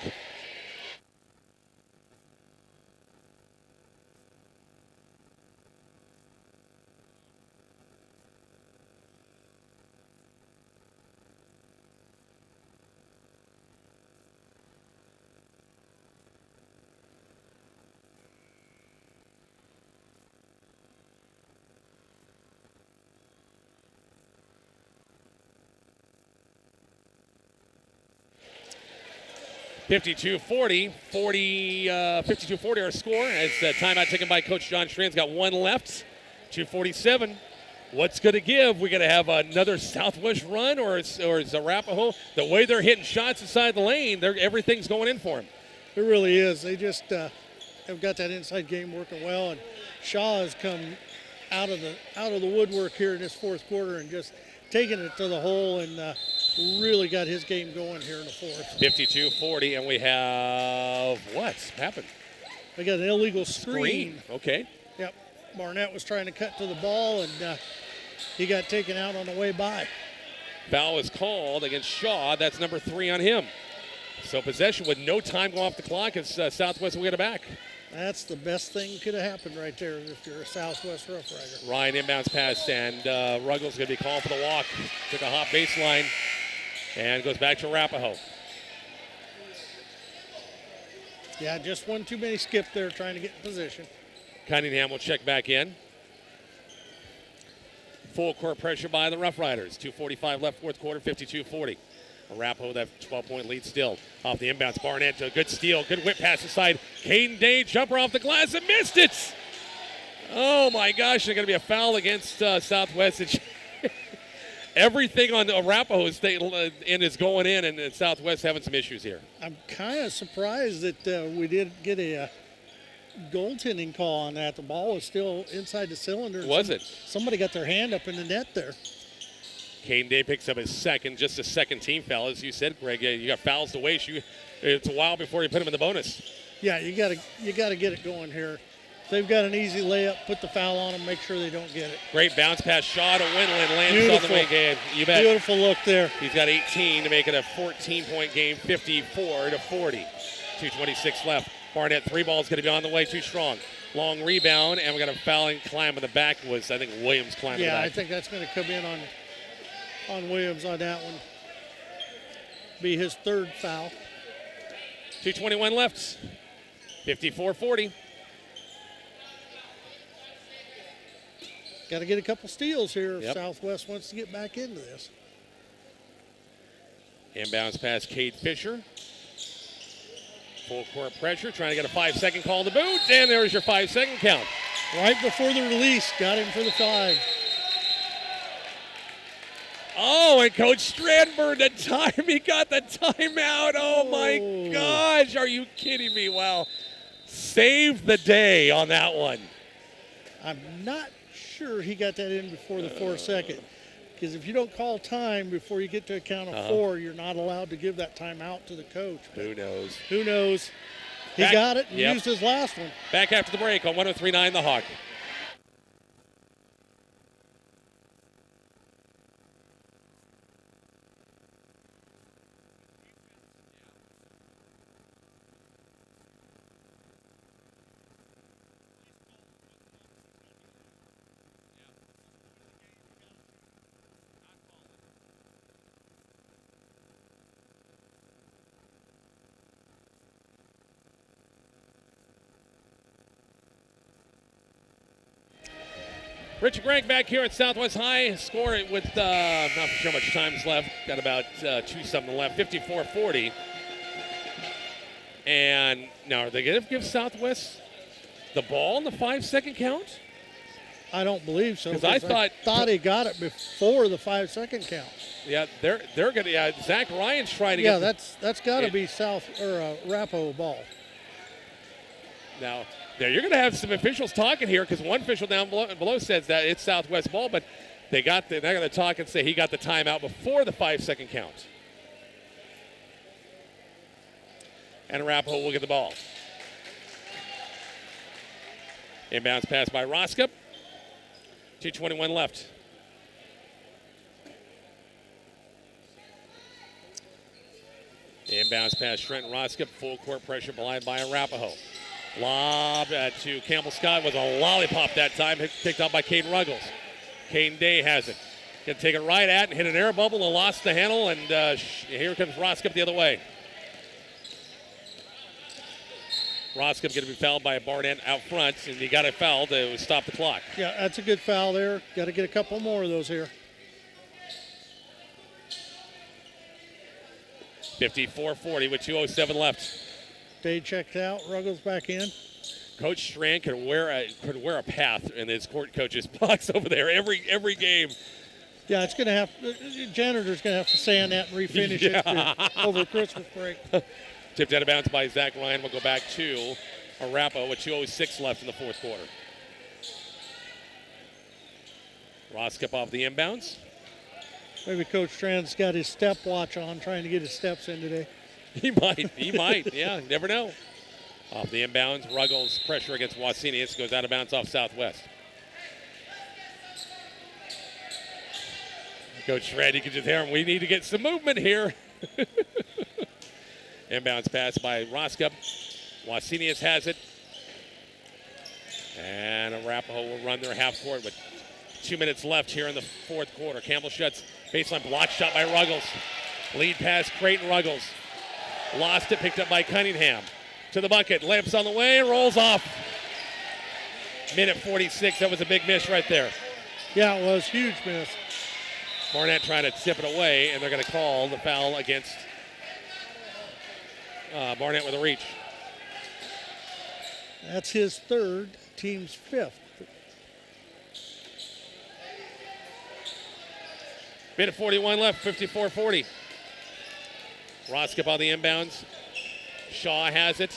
(52-40) our score as timeout taken by Coach John Strand's got 1 left. 2:47. What's going to give? We're going to have another Southwest run, or is Arapahoe, the way they're hitting shots inside the lane, everything's going in for them. It really is. They just have got that inside game working well, and Shaw has come out of the woodwork here in this fourth quarter and just taking it to the hole and really got his game going here in the fourth. 52-40, and we have what's happened? They got an illegal screen. Okay. Yep. Barnett was trying to cut to the ball, and he got taken out on the way by. Foul is called against Shaw. That's number 3 on him. So possession with no time going off the clock as Southwest will get it back. That's the best thing could have happened right there if you're a Southwest Rough Rider. Ryan inbounds pass, and Ruggles going to be called for the walk. Took a hop baseline and goes back to Arapahoe. Yeah, just one too many skip there trying to get in position. Cunningham will check back in. Full court pressure by the Rough Riders. 2:45 left, fourth quarter, 52-40. Arapahoe, that 12-point lead still. Off the inbounds, Barnett, a good steal, good whip pass aside. Caden Day, jumper off the glass and missed it. Oh my gosh, there's going to be a foul against Southwest. Everything on Arapahoe's end is going in, and Southwest having some issues here. I'm kind of surprised that we didn't get a goaltending call on that. The ball was still inside the cylinder. Was it? Somebody got their hand up in the net there. Caden Day picks up his just a second team foul. As you said, Greg, you got fouls to waste. It's a while before you put him in the bonus. Yeah, you gotta get it going here. If they've got an easy layup, put the foul on them, make sure they don't get it. Great bounce pass shot. Windland lands Beautiful. on the wing game. You bet. Beautiful look there. He's got 18 to make it a 14-point game, 54-40. 2:26 left. Barnett, 3 balls going to be on the way, too strong. Long rebound, and we got a fouling climb in the back. Was, I think, Williams climbing the back. Yeah, I think that's going to come in on Williams on that one. Be his third foul. 2:21 left. 54-40. Got to get a couple steals here if Yep. Southwest wants to get back into this. Inbounds past Cade Fisher. Full court pressure, trying to get a 5-second call to boot, and there's your 5-second count. Right before the release, got him for the 5. Oh, and Coach Strandberg, the time he got the timeout. Oh, my gosh. Are you kidding me? Wow. Saved the day on that one. I'm not sure he got that in before the 4-second. Because if you don't call time before you get to a count of 4, you're not allowed to give that timeout to the coach. But who knows? Who knows? He got it and used his last one. Back after the break on 103.9 The Hawk. Richard Gregg back here at Southwest High. Score with not sure how much time is left. Got about 2-something left. 54-40. And now are they going to give Southwest the ball in the 5-second count? I don't believe so. Because I thought he got it before the 5-second count. Yeah, they're going to. Yeah, Zach Ryan's trying to get. Yeah, that's got to be Arapahoe ball. Now, there you're going to have some officials talking here because one official down below says that it's Southwest ball, but they're going to talk and say he got the timeout before the 5-second count. And Arapahoe will get the ball. Inbounds pass by Roskup. 2:21 left. Inbounds pass Trenton Roskup. Full court pressure by Arapahoe. Lob to Campbell Scott with a lollipop that time. Picked up by Caden Ruggles. Caden Day has it. Going to take it right at and hit an air bubble and lost the handle. And here comes Roskup the other way. Roskup going to be fouled by Barnett out front. And he got it fouled to stop the clock. Yeah, that's a good foul there. Got to get a couple more of those here. 54-40 with 2:07 left. Day checked out. Ruggles back in. Coach Strand could wear a path in his court coach's box over there every game. Yeah, it's going to have janitor's going to have to sand that and refinish it over Christmas break. Tipped out of bounds by Zach Ryan. We'll go back to Arapahoe with 2:06 left in the fourth quarter. Roskup off the inbounds. Maybe Coach Strand's got his stopwatch on, trying to get his steps in today. He might. Yeah, you never know. Off the inbounds, Ruggles pressure against Wasenius goes out of bounds off Southwest. Coach Shred, you can just hear him. We need to get some movement here. Inbounds pass by Roskup. Wasenius has it. And Arapahoe will run their half court with 2 minutes left here in the fourth quarter. Campbell shuts. Baseline block shot by Ruggles. Lead pass, Creighton Ruggles. Lost it, picked up by Cunningham. To the bucket, layups on the way, rolls off. Minute 46, that was a big miss right there. Yeah, it was, huge miss. Barnett trying to tip it away, and they're going to call the foul against Barnett with a reach. That's his third, team's fifth. Minute 41 left, 54-40. Roskup on the inbounds. Shaw has it.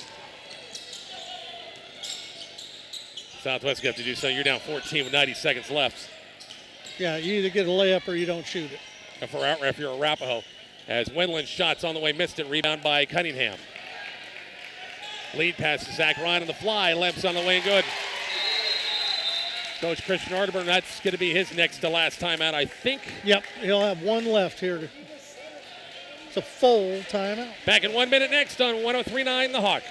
Southwest got to do something. You're down 14 with 90 seconds left. Yeah, you either get a layup or you don't shoot it. If you're Arapahoe. As Wendland's shots on the way, missed it. Rebound by Cunningham. Lead pass to Zach Ryan on the fly. Lamps on the way and good. Coach Christian Arterburn, that's going to be his next to last timeout, I think. Yep, he'll have one left here. It's a full timeout. Back in 1 minute next on 103.9 The Hawk.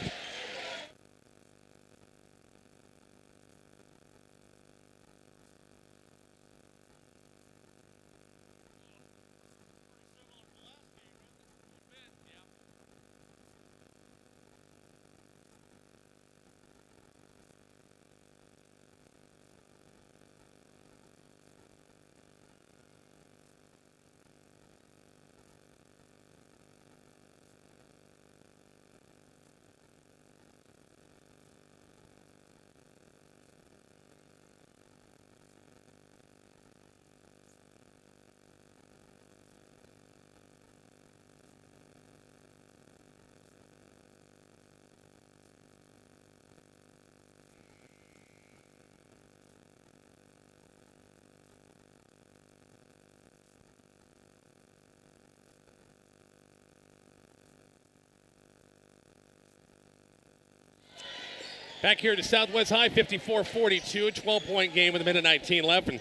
Back here to Southwest High, 54-42, 12-point game with a minute 19 left. And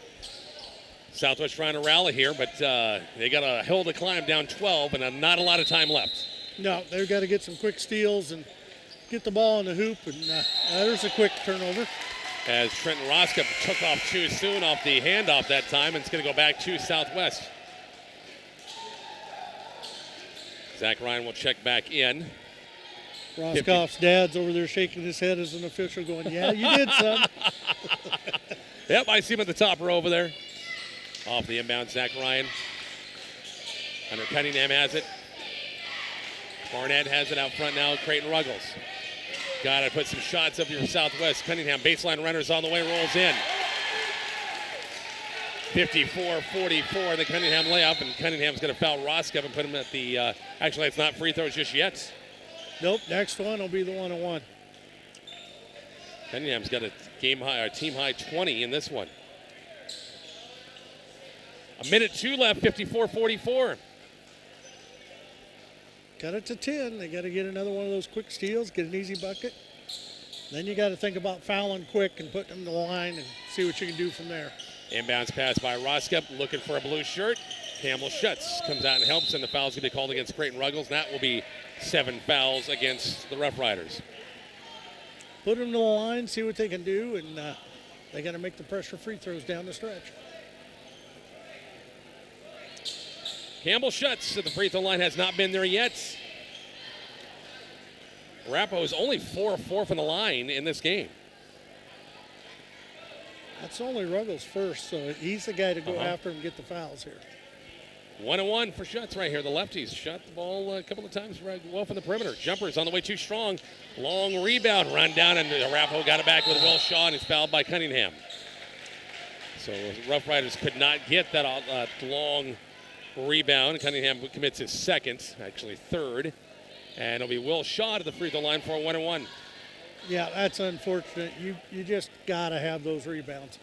Southwest trying to rally here, but they got a hill to climb down 12 and not a lot of time left. No, they've got to get some quick steals and get the ball in the hoop, and there's a quick turnover. As Trenton Roska took off too soon off the handoff that time, and it's going to go back to Southwest. Zach Ryan will check back in. Roscoff's dad's over there shaking his head as an official going, yeah, you did, son. Yep, I see him at the top row over there. Off the inbound, Zach Ryan. Hunter Cunningham has it. Barnett has it out front now. Creighton Ruggles. Got to put some shots up here for Southwest. Cunningham, baseline runners on the way, rolls in. 54-44, the Cunningham layup, and Cunningham's going to foul Roskop and put him at the, actually, it's not free throws just yet. Nope, next one will be the one-on-one. Cunningham's got a game high, or team high 20 in this one. A minute 2 left, 54-44. Got it to 10. They got to get another one of those quick steals, get an easy bucket. Then you got to think about fouling quick and putting them to the line and see what you can do from there. Inbounds pass by Roskop, looking for a blue shirt. Campbell Schutz comes out and helps, and the foul's going to be called against Creighton Ruggles. That will be 7 fouls against the Rough Riders. Put them to the line, see what they can do, and they got to make the pressure free throws down the stretch. Campbell Schutz at the free throw line has not been there yet. Arapahoe is only 4 of 4 from the line in this game. That's only Ruggles first, so he's the guy to go after and get the fouls here. 1-1 for Schutz right here. The lefties shot the ball a couple of times well from the perimeter. Jumpers on the way too strong. Long rebound, run down, and Arapahoe got it back with Will Shaw, and it's fouled by Cunningham. So Rough Riders could not get that long rebound. Cunningham commits his second, actually third. And it'll be Will Shaw to the free throw line for a 1-1. Yeah, that's unfortunate. You just got to have those rebounds.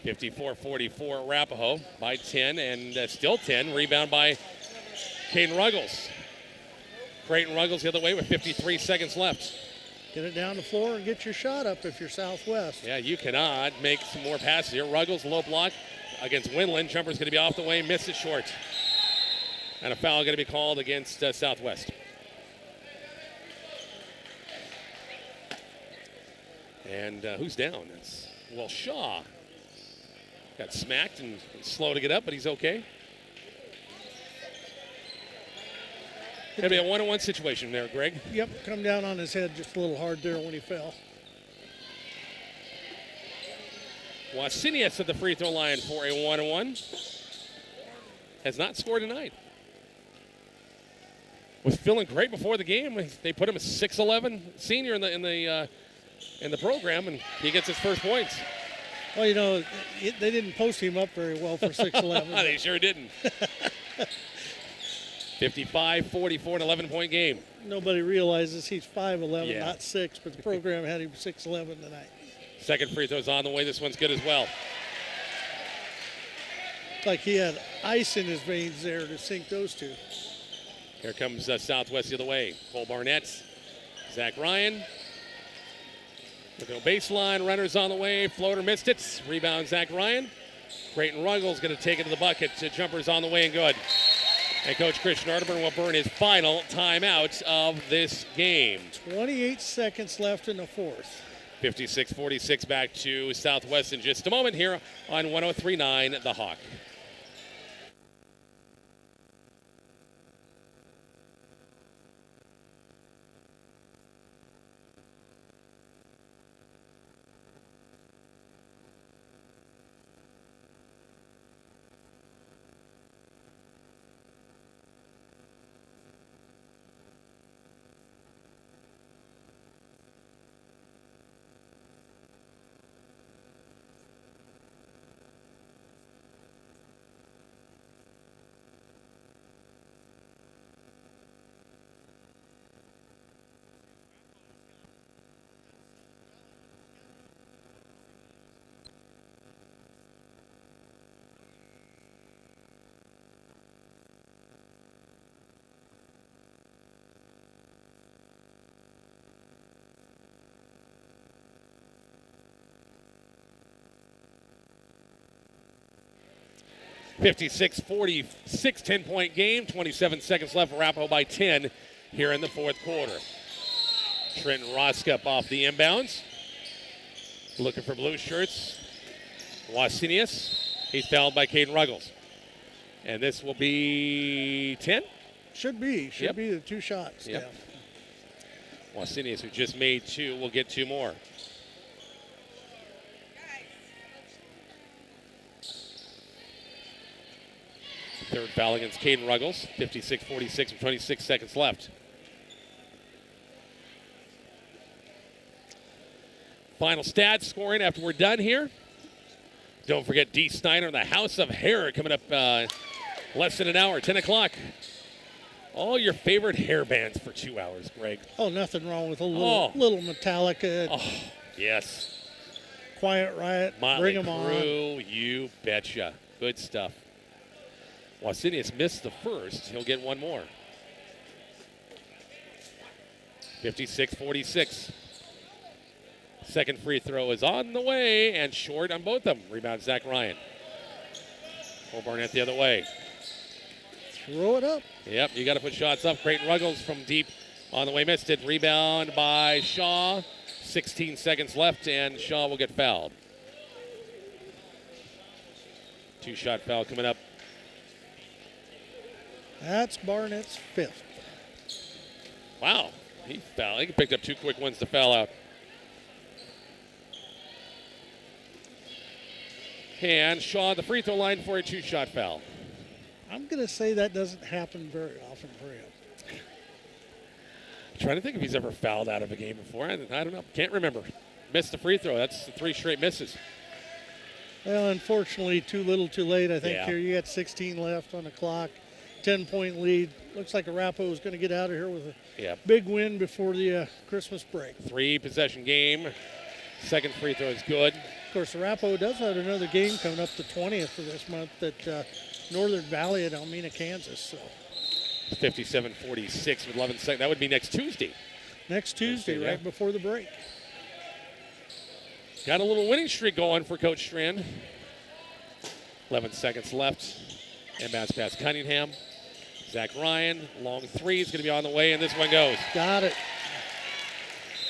54-44 Arapahoe by 10, and still 10. Rebound by Caden Ruggles. Creighton Ruggles the other way with 53 seconds left. Get it down the floor and get your shot up if you're Southwest. Yeah, you cannot make some more passes here. Ruggles, low block against Winland. Jumper's going to be off the way, missed it short. And a foul going to be called against Southwest. And who's down? It's Will Shaw. Got smacked and slow to get up, but he's okay. Going to be a 1-on-1 situation there, Greg. Yep, come down on his head just a little hard there when he fell. Wasinius at the free throw line for a 1-on-1. Has not scored tonight. Was feeling great before the game. They put him a 6'11" senior in the program, and he gets his first points. Well, you know, they didn't post him up very well for 6'11". They sure didn't. 55-44, an 11-point game. Nobody realizes he's 5'11", Yeah. not 6, but the program had him 6'11" tonight. Second free throw's on the way. This one's good as well. It's like he had ice in his veins there to sink those two. Here comes Southwest the other way. Cole Barnett, Zach Ryan. With no baseline, runners on the way. Floater missed it. Rebound, Zach Ryan. Creighton Ruggles going to take it to the bucket. Jumpers on the way and good. And Coach Christian Arterburn will burn his final timeout of this game. 28 seconds left in the fourth. 56-46 back to Southwest in just a moment here on 103.9 The Hawk. 56-46, 10-point game. 27 seconds left. Arapahoe by 10 here in the fourth quarter. Trenton Roskup off the inbounds. Looking for blue shirts. Wasinius. He's fouled by Caden Ruggles. And this will be 10? Should be the 2 shots. Yep. Wasinius, who just made 2, will get 2 more. Third foul against Caden Ruggles. 56-46 with 26 seconds left. Final stats scoring after we're done here. Don't forget Dee Snyder and the House of Hair coming up less than an hour, 10 o'clock. All your favorite hair bands for 2 hours, Greg. Oh, nothing wrong with a little Metallica. Oh, yes. Quiet Riot. Motley Bring them Crue, on. you betcha. Good stuff. Wasinius missed the first. He'll get 1 more. 56-46. Second free throw is on the way and short on both of them. Rebound Zach Ryan. Cole Barnett the other way. Throw it up. Yep, you got to put shots up. Creighton Ruggles from deep on the way, missed it. Rebound by Shaw. 16 seconds left, and Shaw will get fouled. 2-shot foul coming up. That's Barnett's 5th. Wow, he fouled. He picked up 2 quick ones to foul out. And Shaw the free throw line for a 2-shot foul. I'm going to say that doesn't happen very often for him. I'm trying to think if he's ever fouled out of a game before. I don't know. Can't remember. Missed the free throw. That's 3 straight misses. Well, unfortunately, too little, too late. I think Yeah. here you got 16 left on the clock. 10-point lead. Looks like Arapahoe is going to get out of here with a big win before the Christmas break. 3-possession game. Second free throw is good. Of course, Arapahoe does have another game coming up the 20th of this month at Northern Valley at Almena, Kansas. So 57-46 with 11 seconds. That would be next Tuesday. Next Tuesday, right before the break. Got a little winning streak going for Coach Strand. 11 seconds left. Inbounds pass Cunningham. Zach Ryan, long 3 is going to be on the way, and this one goes. Got it.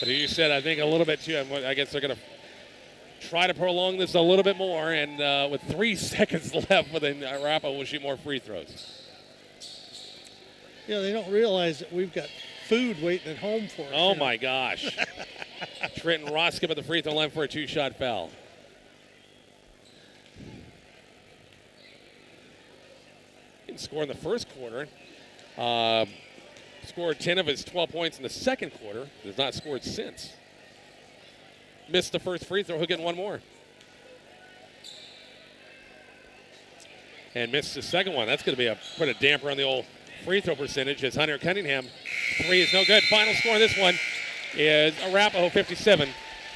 But as you said, I think a little bit too. I guess they're going to try to prolong this a little bit more, and with 3 seconds left, but then Arapahoe will shoot more free throws. Yeah, they don't realize that we've got food waiting at home for us. Oh, my gosh. Trenton Roskup at the free throw line for a 2-shot foul. Didn't score in the first quarter. Scored 10 of his 12 points in the second quarter. Has not scored since. Missed the first free throw. He'll get 1 more. And missed the second one. That's going to be put a damper on the old free throw percentage as Hunter Cunningham. 3 is no good. Final score on this one is Arapahoe 57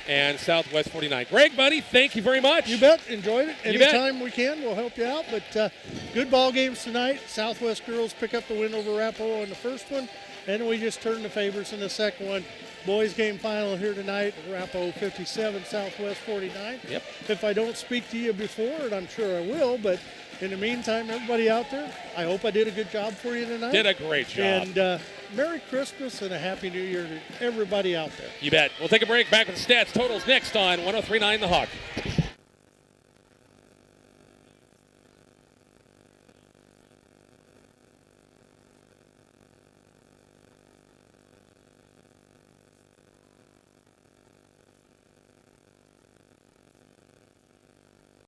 and Southwest 49. Greg, buddy, thank you very much. You bet. Enjoyed it. You bet. Anytime we can, we'll help you out. But good ball games tonight. Southwest girls pick up the win over Arapahoe in the first one, and we just turned the favors in the second one. Boys game final here tonight. Arapahoe 57, Southwest 49. Yep. If I don't speak to you before, and I'm sure I will, but in the meantime, everybody out there, I hope I did a good job for you tonight. Did a great job. And Merry Christmas and a Happy New Year to everybody out there. You bet. We'll take a break. Back with the stats, totals next on 103.9 The Hawk.